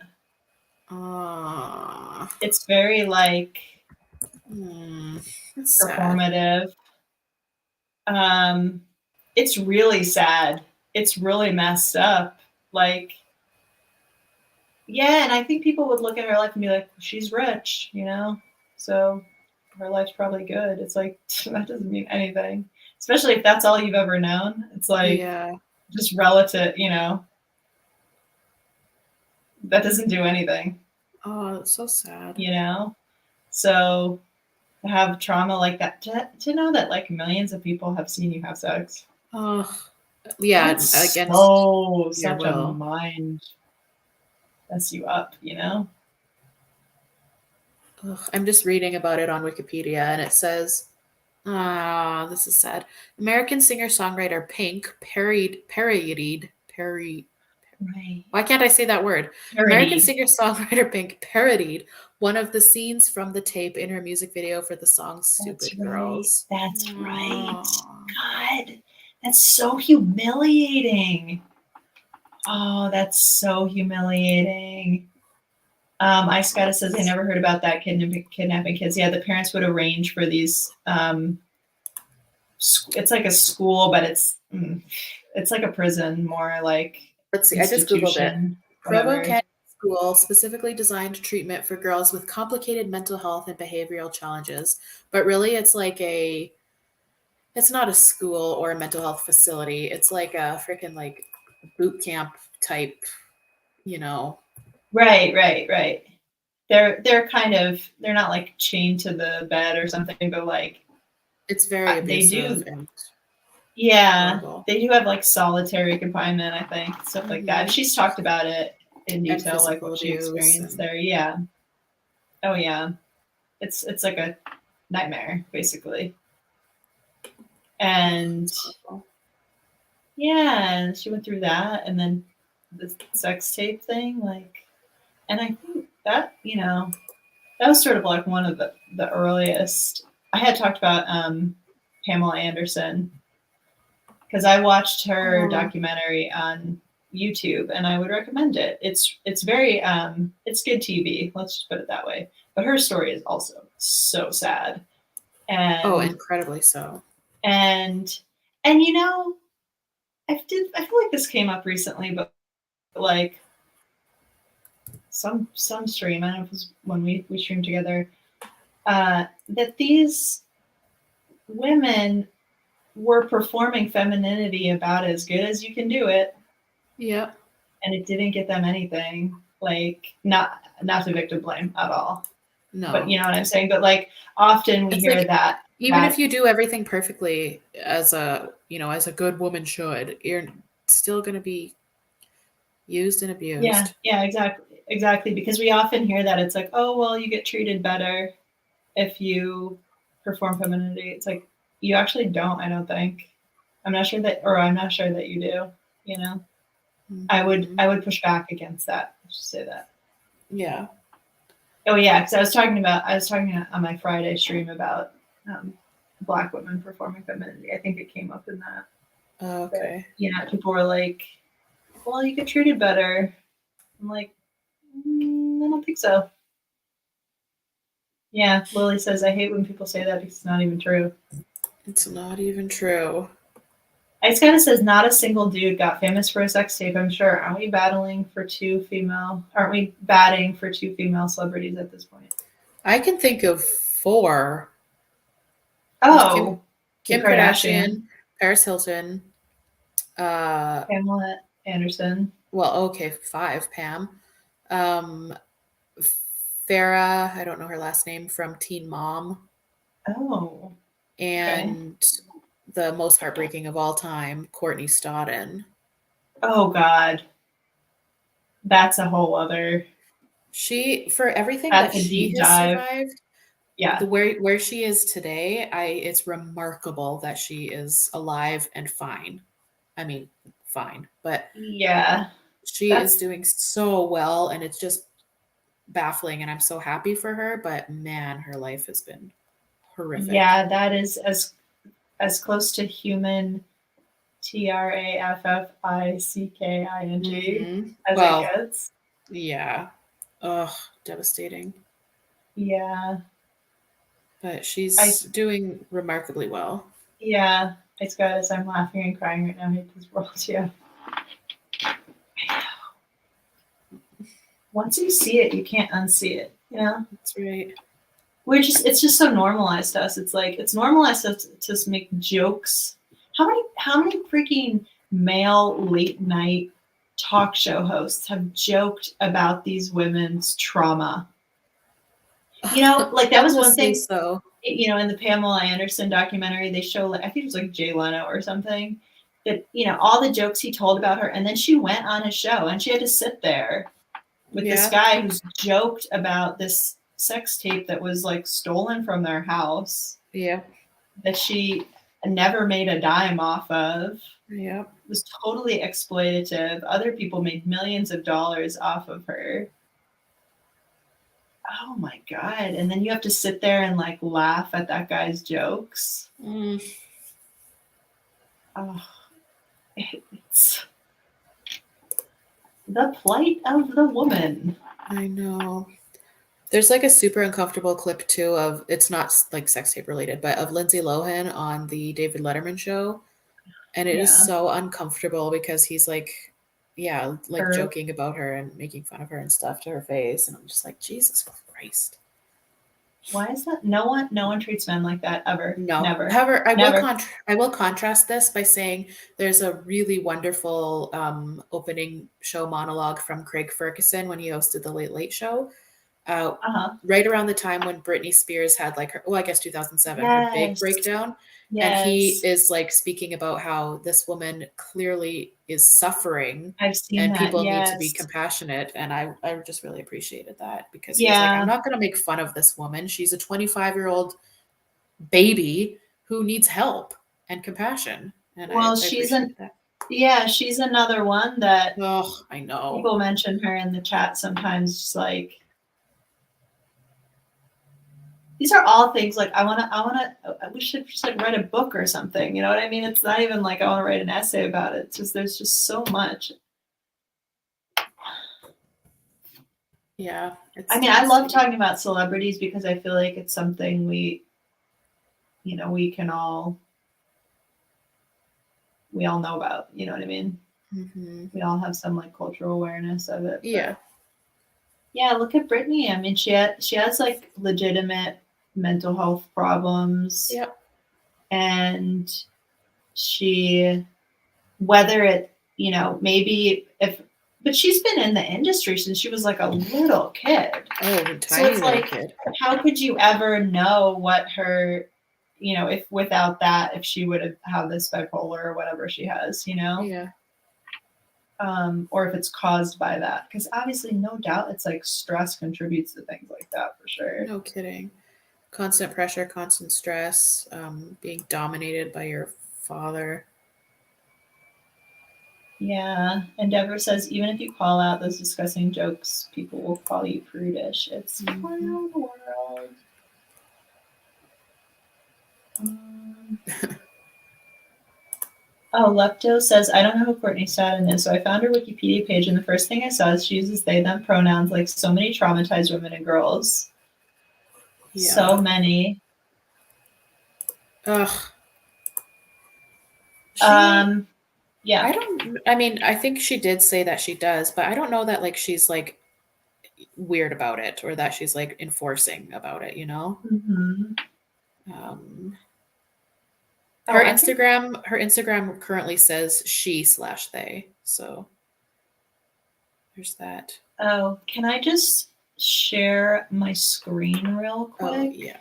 Oh, It's very like hmm, that's sad. performative. Um, it's really sad. It's really messed up. Like, yeah, and I think people would look at her life and be like, she's rich, you know? So her life's probably good. It's like, that doesn't mean anything. Especially if that's all you've ever known. It's like Yeah. just relative, you know, that doesn't do anything, Oh, it's so sad. you know? So to have trauma like that, to know that like millions of people have seen you have sex, Oh, yeah. that's Against so, your such a will. mind mess you up, you know? Ugh, I'm just reading about it on Wikipedia, and it says, "Ah, this is sad." American singer-songwriter Pink parodied. Right. Why can't I say that word? American Parodied. singer-songwriter Pink parodied one of the scenes from the tape in her music video for the song That's "Stupid right. Girls." That's right. Aw. God, that's so humiliating. Oh, that's so humiliating. Ice Goddess says, I never heard about that kidnapping kids. Yeah, the parents would arrange for these. It's like a school, but it's like a prison, more like Let's see. I just googled it. institution, Provo whatever. County School specifically designed treatment for girls with complicated mental health and behavioral challenges, but really, it's not a school or a mental health facility. It's like a freaking like boot camp type, you know. Right, right, right. They're kind of, they're not like chained to the bed or something, but like It's very they abusive do. and Yeah, horrible. they do have like solitary confinement, I think, stuff like that. Hmm. She's talked about it in And detail, like physical what she abuse experienced and there. Yeah. Oh yeah. It's like a nightmare, basically. And it's horrible. yeah, she went through that, and then the sex tape thing, like, and I think that, you know, that was sort of like one of the earliest. I had talked about Pamela Anderson because I watched her Oh, documentary on YouTube, and I would recommend it. It's very it's good TV. Let's just put it that way. But her story is also so sad, oh, and incredibly so. and and you know, I feel like this came up recently, but like some stream, I don't know if it was when we streamed together, that these women were performing femininity about as good as you can do it, Yep. and it didn't get them anything. Like, not to victim blame at all, but No. you know what I'm saying. But like often we It's hear like that even if that you do everything perfectly as a good woman should, you're still going to be used and yeah, abused. yeah, exactly, because we often hear that it's like, oh well, you get treated better if you perform femininity. It's like you actually don't. I don't think. I'm not sure that you do. You know, Hmm. I would push back against that. Let's just say that. Yeah. Oh yeah, because I was talking on my Friday stream about um, Black women performing femininity. I think it came up in that. But Okay. yeah, people were like, "Well, you get treated better." I'm like, I don't think so. Yeah, Lily says I hate when people say that because it's not even true. It's not even true. Ice Gotta says not a single dude got famous for a sex tape. I'm sure. Aren't we battling for two female? Aren't we batting for two female celebrities at this point? I can think of four. There's Kim Oh, Kim Kim Kardashian, Kardashian, Paris Hilton, uh Pamela Anderson. well, okay, five, Pam. Um Farah, I don't know her last name, from Teen Mom, Oh, okay. and the most heartbreaking of all time, Courtney Stodden. Oh God, that's a whole other. She for everything that That's a she deep has dive. survived, Yeah, the where she is today, it's remarkable that she is alive and fine. I mean, fine, but yeah. she is That's doing so well, and it's just baffling, and I'm so happy for her, but man, her life has been horrific. yeah. That is as close to human TRAFFICKING as it Well, gets. yeah. Ugh, devastating. Yeah. But she's doing remarkably well. Yeah. It's good as I'm laughing and crying right now. I hate this world, yeah. Once you see it, you can't unsee it, you know? That's right. It's just so normalized to us. It's like, it's normalized to just make jokes. How many freaking male late night talk show hosts have joked about these women's trauma? You know, like that was one Endlessly thing, so. you know, in the Pamela Anderson documentary, they show, like, I think it was like Jay Leno or something, that, you know, all the jokes he told about her. And then she went on his show and she had to sit there with this guy who's joked about this sex tape that was like stolen from their house. Yeah. That she never made a dime off of. Yeah. It was totally exploitative. Other people made millions of dollars off of her. Oh my God. And then you have to sit there and like laugh at that guy's jokes. Mm. Oh, it's the plight of the woman. I know. There's like a super uncomfortable clip too of, it's not like sex tape related, but of Lindsay Lohan on the David Letterman show. And it is so uncomfortable because he's like, yeah, like joking about her and making fun of her and stuff to her face. And I'm just like, Jesus Christ. Why is that? No one treats men like that ever. No, never. However, Never. I will contrast this by saying there's a really wonderful opening show monologue from Craig Ferguson when he hosted the Late Late Show. Right around the time when Britney Spears had like her, well, I guess 2007, her big breakdown. And he is like speaking about how this woman clearly is suffering. I've seen and that. people need to be compassionate. And I just really appreciated that because he's like, I'm not going to make fun of this woman. She's a 25-year-old baby who needs help and compassion. And well, she's another one that I know people mention her in the chat sometimes, just like, these are all things like we should just like write a book or something, you know what I mean? It's not even like I want to write an essay about it. It's just, there's just so much. Yeah. I mean, I love talking about celebrities because I feel like it's something we all know about, you know what I mean? Mm-hmm. We all have some like cultural awareness of it. Yeah. Yeah, look at Britney. I mean, she has like legitimate mental health problems. Yep. And she, whether it, you know, maybe but she's been in the industry since she was like a little kid. Oh, so it's like, kid. How could you ever know what her, you know, if without that, if she would have this bipolar or whatever she has, you know? Yeah. Or if it's caused by that. Because obviously, no doubt, it's like stress contributes to things like that for sure. No kidding. Constant pressure, constant stress, being dominated by your father. Yeah. And Deborah says, even if you call out those disgusting jokes, people will call you prudish. It's wild world. Oh, Lepto says, I don't know who Courtney Stadden is, so I found her Wikipedia page, and the first thing I saw is she uses they, them pronouns like so many traumatized women and girls. Yeah. So many. Ugh. Yeah. I think she did say that she does, but I don't know that like she's like weird about it or that she's like enforcing about it, you know? Mm-hmm. Her Instagram currently says she/they. So there's that. Oh, can I just share my screen real quick? Oh, yeah.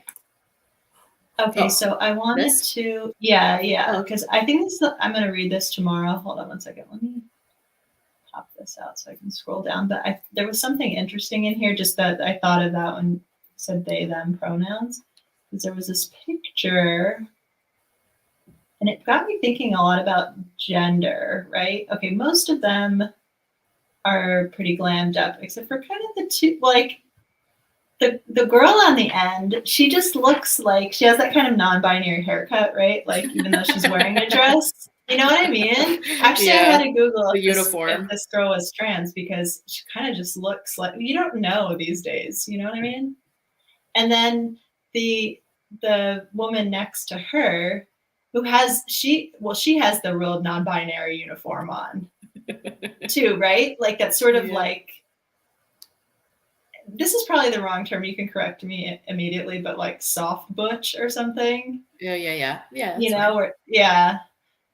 Okay, so I wanted to, because I think I'm going to read this tomorrow. Hold on one second. Let me pop this out so I can scroll down. But there was something interesting in here just that I thought of that when it said they, them pronouns. Because there was this picture. And it got me thinking a lot about gender, right? Okay, most of them are pretty glammed up, except for kind of the two, like the girl on the end, she just looks like she has that kind of non-binary haircut, right? Like even though she's wearing a dress, You know what I mean? Actually, I had Yeah, to Google the if uniform. this girl was trans because she kind of just looks like, you don't know these days. You know what I mean? And then the the woman next to her, who has she has the real non-binary uniform on too, right? Like that's sort of Yeah. like, this is probably the wrong term. You can correct me immediately, but like soft butch or something, Yeah, yeah, yeah. Yeah, you that's know? fine. Or yeah.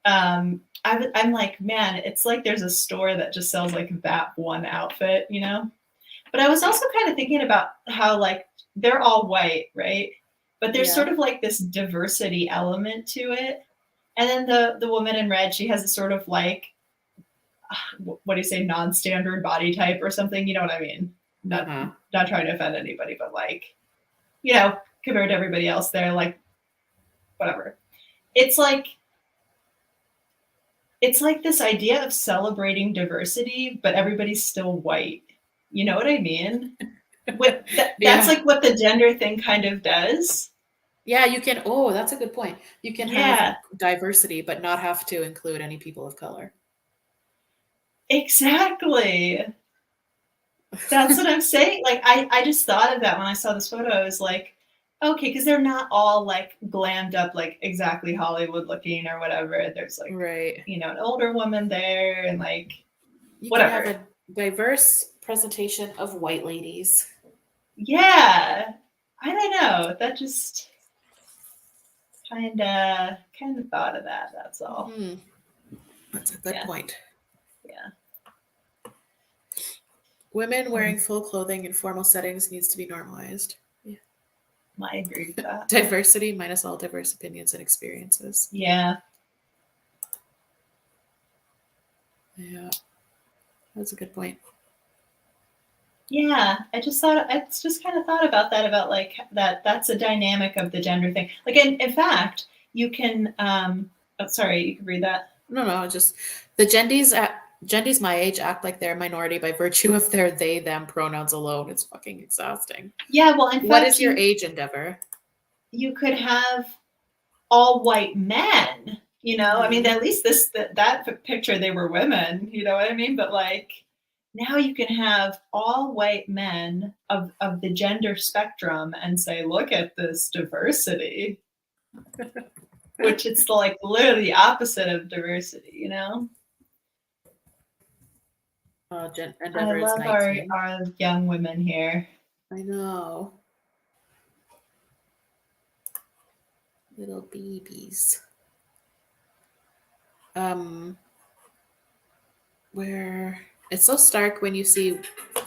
I'm like, man, it's like there's a store that just sells like that one outfit, you know? But I was also kind of thinking about how like they're all white, right? But there's sort Yeah. of like this diversity element to it. And then the woman in red, she has a sort of like, what do you say, non-standard body type or something. You know what I mean? Not Uh-huh. not trying to offend anybody, but like, you know, compared to everybody else, they're like whatever. It's like it's like this idea of celebrating diversity, but everybody's still white. You know what I mean? That's Yeah. like what the gender thing kind of does. Yeah, you can, oh, that's a good point. You can have Yeah, diversity, but not have to include any people of color. exactly. That's what I'm saying. Like I just thought of that when I saw this photo. I was like, okay, because they're not all like glammed up like exactly Hollywood looking or whatever. There's like, Right. you know, an older woman there and like You can have whatever. a diverse presentation of white ladies. Yeah. I don't know. That just kind of thought of that. That's all. Hmm. That's a good Yeah. point. Yeah. Women wearing full clothing in formal settings needs to be normalized. Yeah. I agree with that. Diversity minus all diverse opinions and experiences. Yeah. Yeah, that's a good point. Yeah, I just kind of thought about that, about like that's a dynamic of the gender thing. Like in fact, you can oh, sorry, you can read that. No, no, just the gendies my age act like they're a minority by virtue of their they them pronouns alone. It's fucking exhausting. Yeah, well, in What fact, is your age endeavor? you could have all white men, you know? I mean, Mhm. at least that picture they were women, you know what I mean? But like now you can have all white men of the gender spectrum and say, look at this diversity, which it's like literally the opposite of diversity, you know? I Endeavor is love 19. our young women here. I know. Little babies. Um, where it's so stark when you see,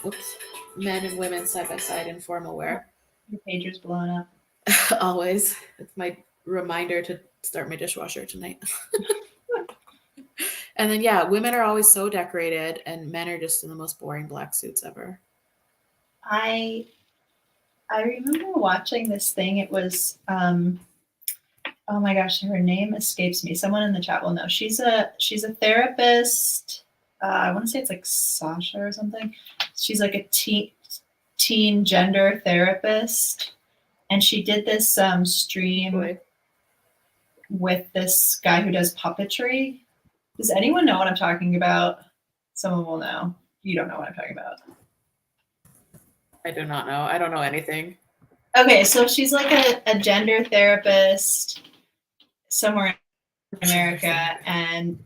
whoops, men and women side by side in formal wear. Your pager's blowing up. Always. It's my reminder to start my dishwasher tonight. And then yeah, women are always so decorated and men are just in the most boring black suits ever. I I remember watching this thing. It was oh my gosh, her name escapes me. Someone in the chat will know. She's a therapist. I want to say it's like Sasha or something. She's like a teen gender therapist, and she did this stream Boy. with this guy who does puppetry. Does anyone know what I'm talking about? Someone will know. You don't know what I'm talking about. I do not know. I don't know anything. Okay, so she's like a gender therapist somewhere in America, and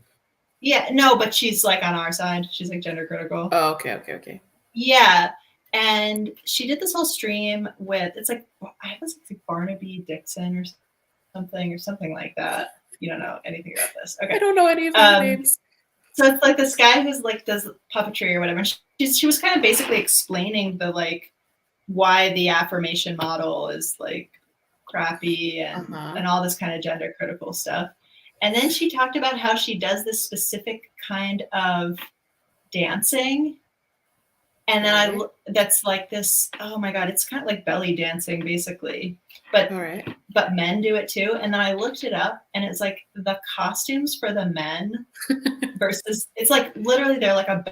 yeah, no, but she's like on our side. She's like gender critical. Oh, okay, okay, okay. Yeah, and she did this whole stream with, it's like, I was like Barnaby Dixon or something like that. You don't know anything about this, okay? I don't know any of these names. So it's like this guy who's like does puppetry or whatever. She was kind of basically explaining the like why the affirmation model is like crappy and all this kind of gender critical stuff. And then she talked about how she does this specific kind of dancing. And then that's like this, oh my God, it's kind of like belly dancing basically, but men do it too. And then I looked it up and it's like the costumes for the men versus, it's like literally they're like a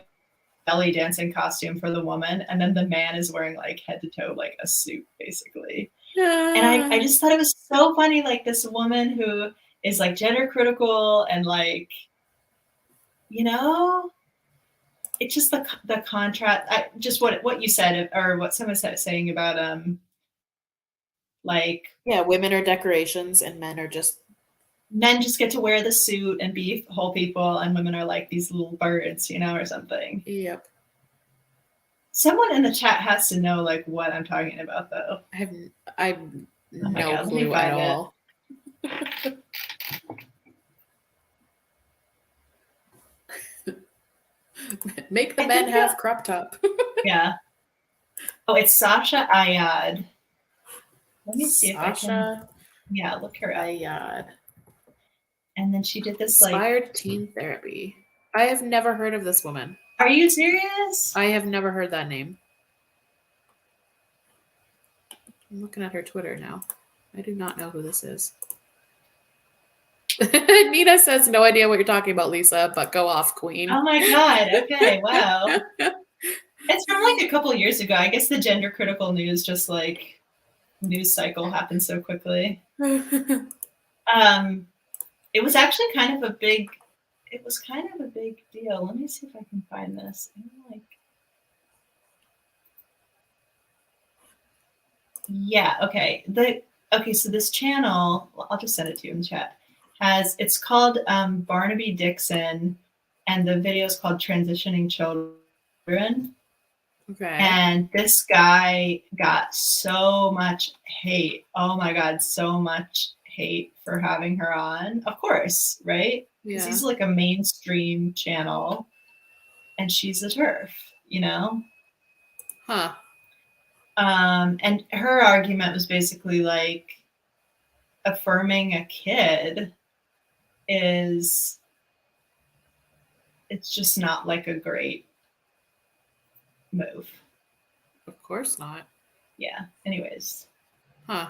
belly dancing costume for the woman. And then the man is wearing like head to toe, like a suit basically. And I just thought it was so funny. Like this woman who is like gender critical and like, you know, it's just the contrast. Just what you said, or what someone said saying about like Yeah, women are decorations and men are just men just get to wear the suit and be whole people, and women are like these little birds, you know, or something. yep. Someone in the chat has to know like what I'm talking about, though. I've Oh my no God, let me clue at find it. all. Make the men have crop top. Yeah. Oh, it's Sasha Ayad. Let me see if I can. Sasha Yeah, look her up. Ayad. And then she did this like. Inspired teen therapy. I have never heard of this woman. Are you serious? I have never heard that name. I'm looking at her Twitter now. I do not know who this is. Nina says, no idea what you're talking about, Lisa, but go off, queen. Oh my God. Okay. Wow. It's from like a couple years ago. I guess the gender critical news just like news cycle happened so quickly. It was actually kind of a big deal. Let me see if I can find this. Yeah, okay. So this channel, I'll just send it to you in the chat, it's called Barnaby Dixon, and the video is called Transitioning Children. Okay. And this guy got so much hate. Oh my God, so much hate for having her on. Of course, right? Because he's like a mainstream channel and she's a TERF, you know? Huh. And her argument was basically like affirming a kid it's just not like a great move. Of course not. Yeah. Anyways. Huh.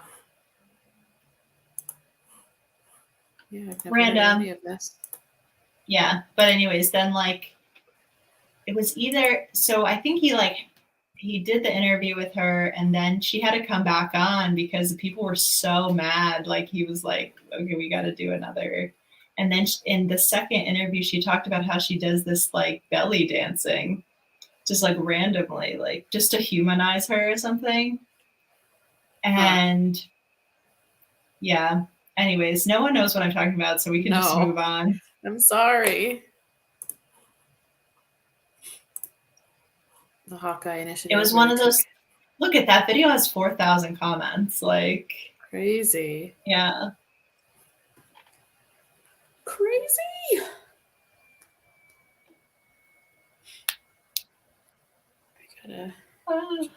Yeah, I've never Random. heard any of this. Yeah. But anyways, then like it was either so I think he did the interview with her and then she had to come back on because people were so mad. Like he was like, okay, we got to do another. And then in the second interview, she talked about how she does this like belly dancing, just like randomly, like just to humanize her or something. And yeah, anyways, no one knows what I'm talking about, so we can just move on. I'm sorry. The Hawkeye Initiative. It was one of those. Look at that video has 4,000 comments. Like crazy. Yeah. Crazy. I gotta. What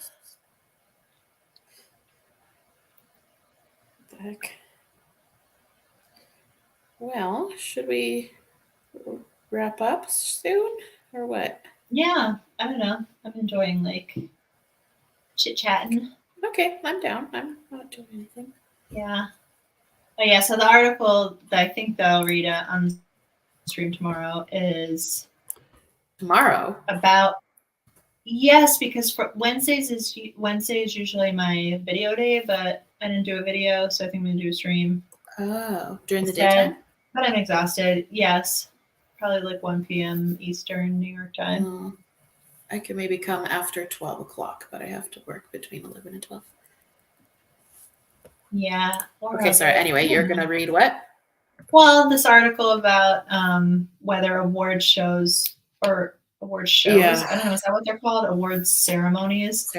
the heck? Well, should we wrap up soon or what? Yeah, I don't know. I'm enjoying like chit-chatting. Okay, I'm down. I'm not doing anything. Yeah. Oh yeah, so the article that I think they'll read on stream tomorrow is about yes, because for Wednesday is usually my video day, but I didn't do a video, so I think I'm gonna do a stream. Oh, during the daytime? But I'm exhausted. Yes, probably like 1 p.m. Eastern New York time. I can maybe come after 12 o'clock, but I have to work between 11 and 12. Yeah. Okay, sorry. Anyway, you're going to read what? Well, this article about whether award shows, I don't know, is that what they're called? Awards ceremonies?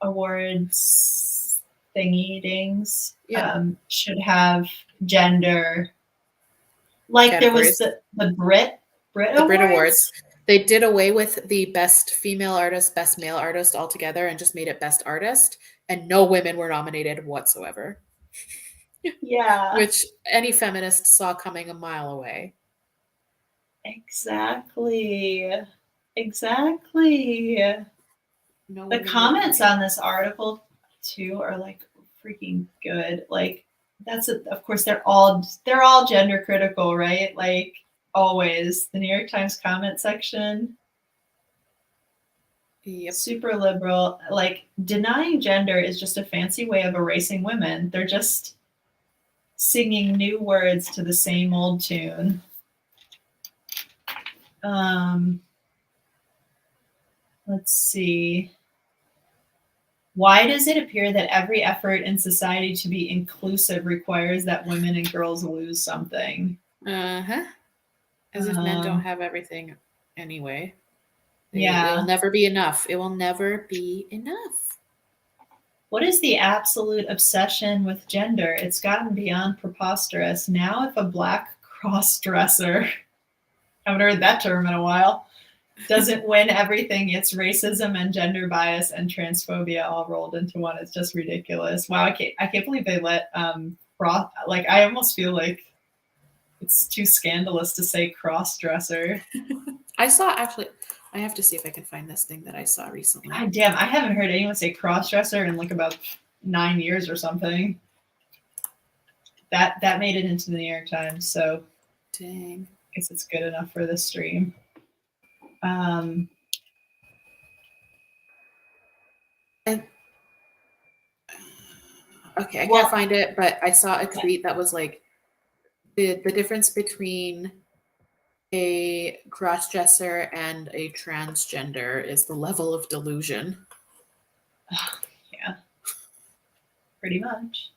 Awards thingy-dings should have gender. Like categories. There was the Brit Awards. They did away with the best female artist, best male artist altogether and just made it best artist. And no women were nominated whatsoever. Yeah. Which any feminist saw coming a mile away. Exactly. No, the comments on this article too are like freaking good. Like of course they're all gender critical, right? Like always. The New York Times comment section. Yep. Super liberal. Like denying gender is just a fancy way of erasing women. They're just singing new words to the same old tune. Let's see. Why does it appear that every effort in society to be inclusive requires that women and girls lose something? As if men don't have everything anyway. Yeah. It'll never be enough. It will never be enough. What is the absolute obsession with gender? It's gotten beyond preposterous. Now, if a black cross-dresser, I haven't heard that term in a while, doesn't win everything, it's racism and gender bias and transphobia all rolled into one. It's just ridiculous. Wow, I can't believe they let like, I almost feel like it's too scandalous to say cross-dresser. I saw, actually, I have to see if I can find this thing that I saw recently. God damn, I haven't heard anyone say cross-dresser in like about 9 years or something. That made it into the New York Times, so dang. I guess it's good enough for this stream. Okay, I can't find it, but I saw a tweet that was like the difference between a cross-dresser and a transgender is the level of delusion. Yeah, pretty much.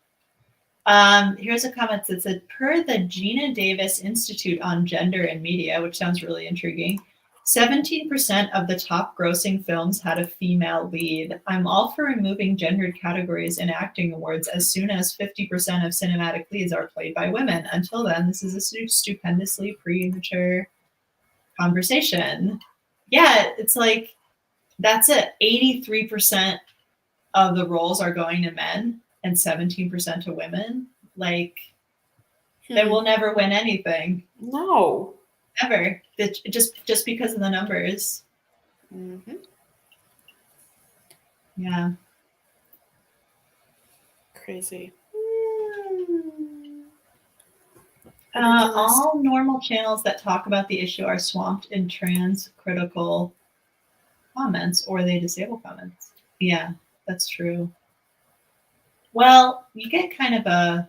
Here's a comment that said, per the Gina Davis Institute on Gender and Media, which sounds really intriguing, 17% of the top grossing films had a female lead. I'm all for removing gendered categories in acting awards as soon as 50% of cinematic leads are played by women. Until then, this is a stupendously premature conversation. Yeah, it's like, that's it. 83% of the roles are going to men and 17% to women. Like, they will never win anything. No. Ever. Just because of the numbers. Mm-hmm. Yeah. Crazy. All normal channels that talk about the issue are swamped in trans critical comments, or they disable comments. Yeah, that's true. Well, you get kind of a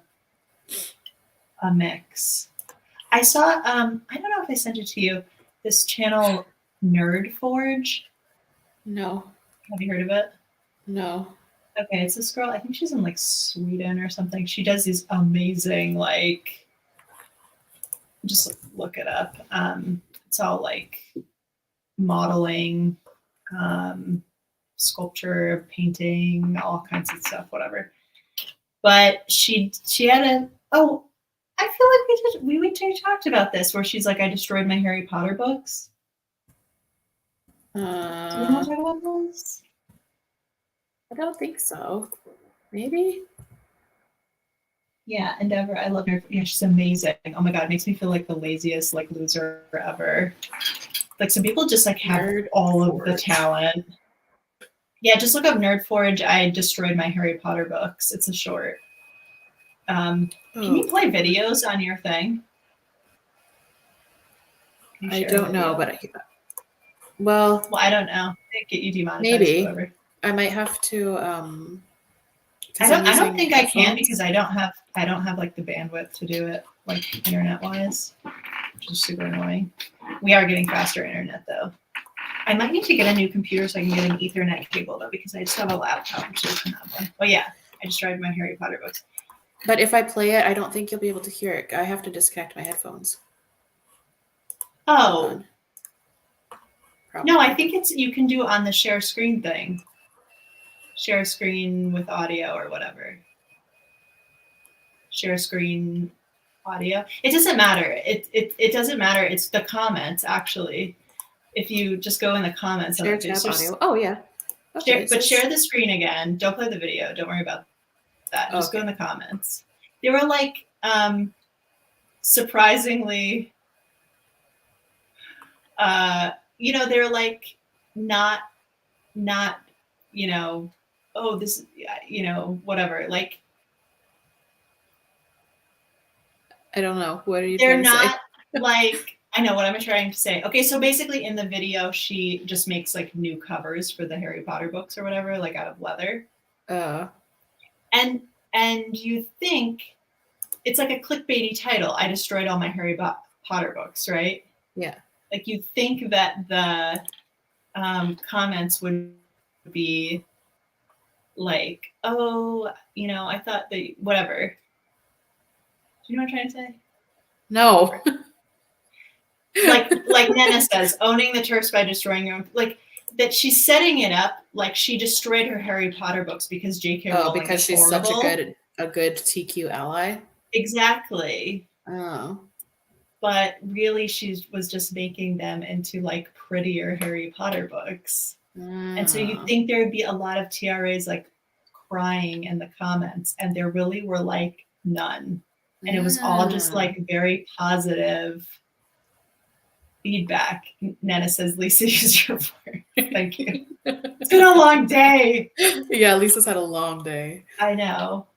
mix. I saw, I don't know if I sent it to you, this channel NerdForge. No. Have you heard of it? No. Okay, it's this girl, I think she's in like Sweden or something. She does these amazing, like, just look it up. It's all like modeling, sculpture, painting, all kinds of stuff, whatever. But she had I feel like we talked about this, where she's like, I destroyed my Harry Potter books. Do you want to talk about this? I don't think so. Maybe? Yeah, Endeavor. I love her. Yeah, she's amazing. Oh my god, it makes me feel like the laziest like loser ever. Like, some people just like have all of the talent. Yeah, just look up NerdForge. I destroyed my Harry Potter books. It's a short. Can you play videos on your thing? I don't know, but well, I don't know. They get you demonetized. Maybe. Whatever. I might have to. I don't think I can, because I don't have like the bandwidth to do it, like, internet wise, which is super annoying. We are getting faster internet though. I might need to get a new computer so I can get an Ethernet cable though, because I just have a laptop which doesn't have one. But yeah, I destroyed my Harry Potter books. But if I play it, I don't think you'll be able to hear it. I have to disconnect my headphones. Oh. No, I think you can do on the share screen thing. Share screen with audio or whatever. Share screen audio. It doesn't matter. It doesn't matter. It's the comments, actually. If you just go in the comments. Share tab audio. Oh, yeah. Okay, share the screen again. Don't play the video. Don't worry about that. Just go in the comments. They were like surprisingly, they're like not, oh, this, whatever. Like, I don't know. What are you they're trying to say? not like, I know what I'm trying to say. Okay, so basically in the video, she just makes like new covers for the Harry Potter books or whatever, like out of leather. And you think it's like a clickbaity title. I destroyed all my Harry Potter books, right? Yeah. Like you think that the comments would be like, oh, I thought that whatever. Do you know what I'm trying to say? No. like Nana says, owning the turfs by destroying your own, like that she's setting it up like she destroyed her Harry Potter books because J.K. Rowling because is she's horrible. such a good TQ ally. Exactly. Oh. But really, she was just making them into like prettier Harry Potter books. And so you think there would be a lot of TRAs like crying in the comments, and there really were like none. And it was all just like very positive feedback. Nana says, Lisa, use your word. Thank you. It's been a long day. Yeah, Lisa's had a long day. I know.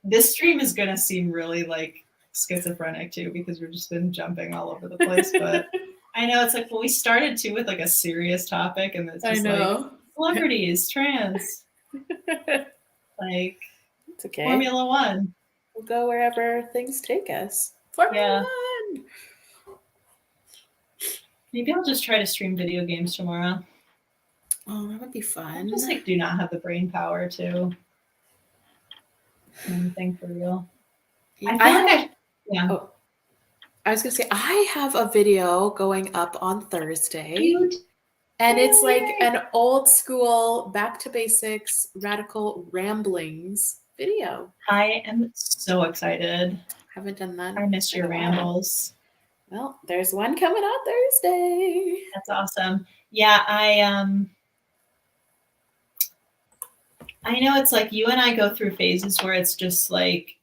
This stream is going to seem really like schizophrenic too, because we've just been jumping all over the place. But I know it's like, well, we started too with like a serious topic, and it's just like celebrities, trans, like it's okay. Formula One. We'll go wherever things take us. Formula One. Maybe I'll just try to stream video games tomorrow. Oh, that would be fun. I just like do not have the brain power to anything for real. I was gonna say I have a video going up on Thursday, and it's like an old school back to basics radical ramblings video. I am so excited. Haven't done that. I miss your rambles. Well, there's one coming out Thursday. That's awesome. Yeah, I know it's like you and I go through phases where it's just like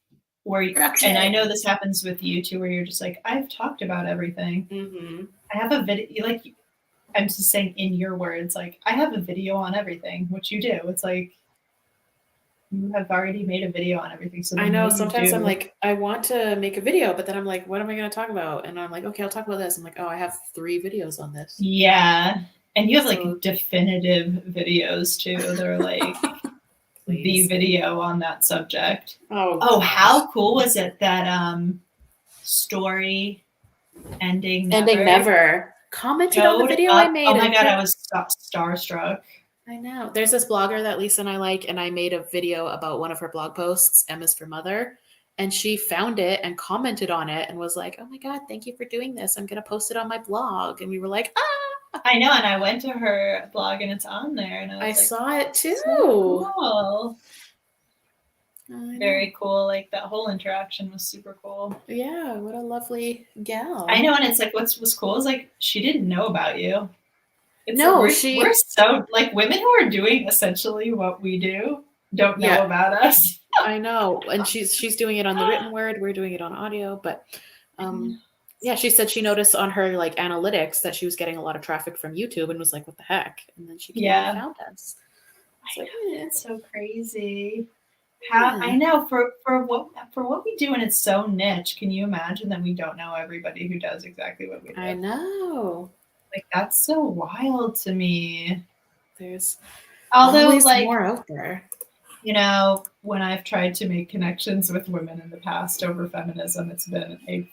and I know this happens with you too, where you're just like, I've talked about everything. Mm-hmm. I have a video, like I'm just saying in your words, like I have a video on everything, which you do. It's like you have already made a video on everything. So I know sometimes I'm like, I want to make a video, but then I'm like, what am I going to talk about? And I'm like, okay, I'll talk about this. I'm like, oh, I have 3 videos on this. Yeah. And you have like definitive videos too. They're like the video on that subject. Oh, how cool was it that story ending never commented on the video I made? Oh my god, I was starstruck. I know. There's this blogger that Lisa and I like, and I made a video about one of her blog posts, Emma's for Mother, and she found it and commented on it and was like, oh my god, thank you for doing this. I'm going to post it on my blog. And we were like, ah! I know, and I went to her blog and it's on there. And I saw it too. So cool. Very cool. Like that whole interaction was super cool. Yeah, what a lovely gal. I know, and it's like what's cool is like she didn't know about you. No, we're so like women who are doing essentially what we do don't know about us. I know, and she's doing it on the written word. We're doing it on audio, but yeah, she said she noticed on her like analytics that she was getting a lot of traffic from YouTube and was like, "What the heck?" And then she came and found us. It's like, it's so crazy. How I know for what we do, and it's so niche. Can you imagine that we don't know everybody who does exactly what we do? I know. Like that's so wild to me. There's always like more out there. You know, when I've tried to make connections with women in the past over feminism, it's been a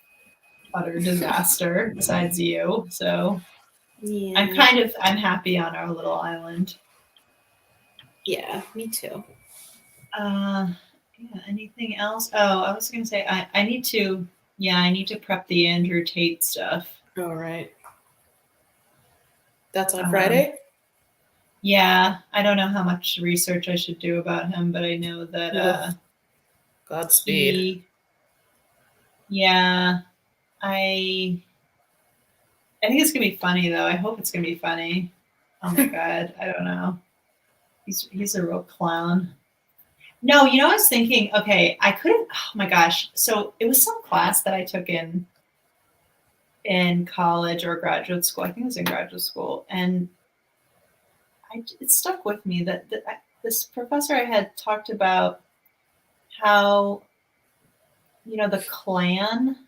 utter disaster. Besides you, so I'm happy on our little island. Yeah, me too. Yeah. Anything else? Oh, I was gonna say I need to prep the Andrew Tate stuff. All right. That's on Friday? Yeah. I don't know how much research I should do about him, but I know that Godspeed. I think it's gonna be funny though. I hope it's gonna be funny. Oh my god, I don't know. He's a real clown. No, I was thinking, okay, I couldn't, oh my gosh. So it was some class that I took in college or graduate school. I think it was in graduate school. And it stuck with me that this professor I had talked about how, the Klan,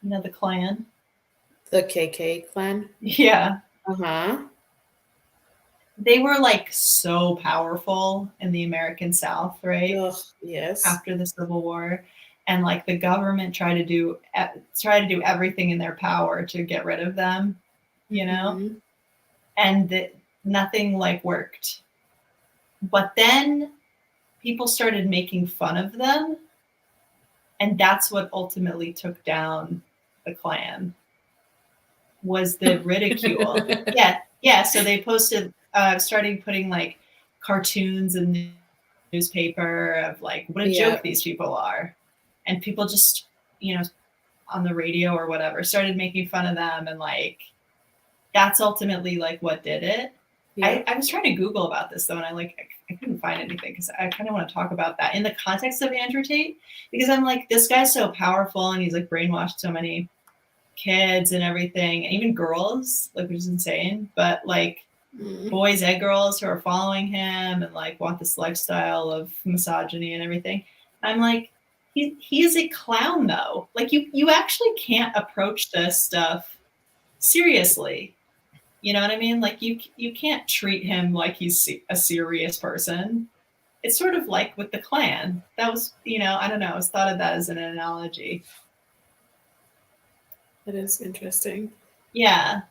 the Klan. The KK clan? Yeah. Uh-huh. They were like so powerful in the American South, right? Ugh, yes. After the Civil War. and like the government tried to do everything in their power to get rid of them, you know, Mm-hmm. and nothing like worked. But then people started making fun of them, and that's what ultimately took down the Klan, was the ridicule. Yeah. So they posted, starting putting like cartoons in the newspaper of like what a joke these people are, and people just, you know, on the radio or whatever started making fun of them, and like that's ultimately like what did it. Yeah. I was trying to Google about this though, and I couldn't find anything because I kind of want to talk about that in the context of Andrew Tate, because I'm like, this guy's so powerful and he's like brainwashed so many kids and everything, and even girls, like, which is insane. But like boys and girls who are following him and like want this lifestyle of misogyny and everything. I'm like, he is a clown though. Like you actually can't approach this stuff seriously. You know what I mean? Like you can't treat him like he's a serious person. It's sort of like with the Klan. That was, you know, I don't know. I was thought of that as an analogy. That is interesting. Yeah,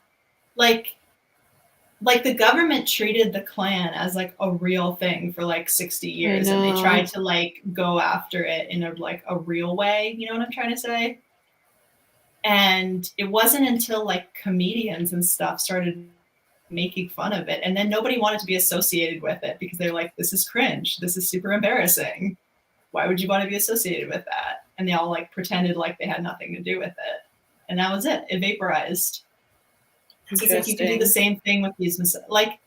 like the government treated the Klan as like a real thing for like 60 years, and they tried to like go after it in a real way. You know what I'm trying to say? And it wasn't until like comedians and stuff started making fun of it, and then nobody wanted to be associated with it because they're like, this is cringe, this is super embarrassing, why would you want to be associated with that? And they all like pretended like they had nothing to do with it, and that was it. It vaporized. So it's like you can do the same thing with these, like,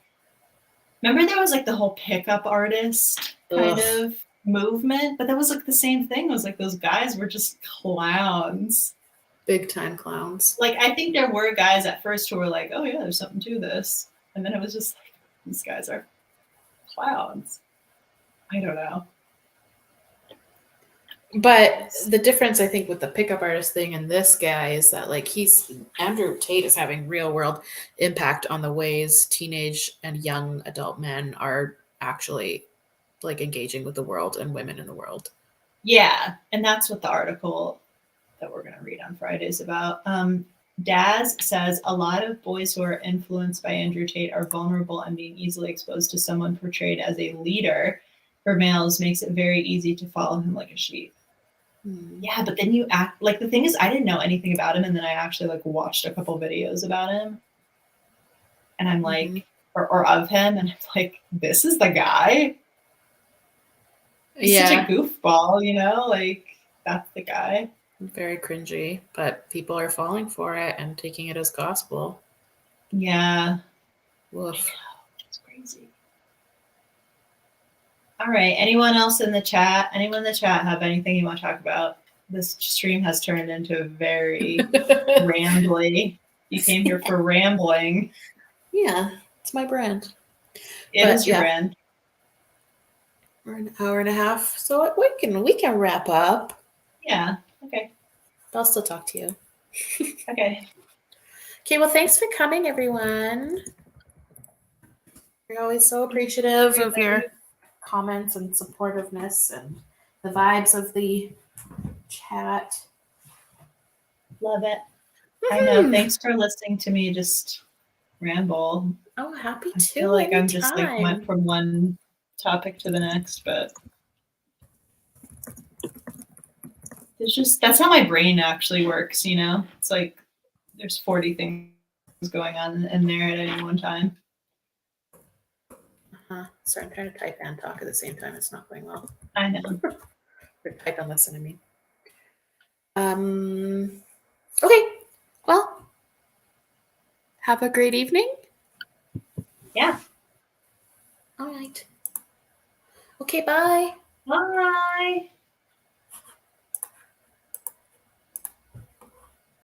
remember there was like the whole pickup artist kind of movement, but that was like the same thing. It was like those guys were just clowns. Big time clowns. Like, I think there were guys at first who were like, oh yeah, there's something to this. And then it was just like, these guys are clowns. I don't know. But the difference, I think, with the pickup artist thing and this guy is that, like, Andrew Tate is having real world impact on the ways teenage and young adult men are actually like engaging with the world and women in the world. Yeah, and that's what the article that we're going to read on Friday is about. Daz says a lot of boys who are influenced by Andrew Tate are vulnerable, and being easily exposed to someone portrayed as a leader for males makes it very easy to follow him like a sheep. Yeah, but then you act like, the thing is, I didn't know anything about him, and then I actually like watched a couple videos about him, and I'm like, or of him, and I'm like, this is the guy. He's such a goofball, you know, like that's the guy. Very cringy, but people are falling for it and taking it as gospel. Yeah. Woof. I know. It's crazy. All right. Anyone else in the chat? Anyone in the chat have anything you want to talk about? This stream has turned into a very rambly. You came here for rambling. Yeah, it's my brand. It is your brand. We're an hour and a half, so we can wrap up. Yeah. Okay. I'll still talk to you. Okay. Okay. Well, thanks for coming, everyone. We're always so appreciative of your comments and supportiveness and the vibes of the chat. Love it. I know. Thanks for listening to me just ramble. Oh, happy to. I feel like I'm just like went from one topic to the next, but it's just, that's how my brain actually works, you know? It's like there's 40 things going on in there at any one time. Sorry, I'm trying to type and talk at the same time. It's not going well. I know. Or type and listen, I mean. Okay. Well, have a great evening. Yeah. All right. Okay, bye. Bye.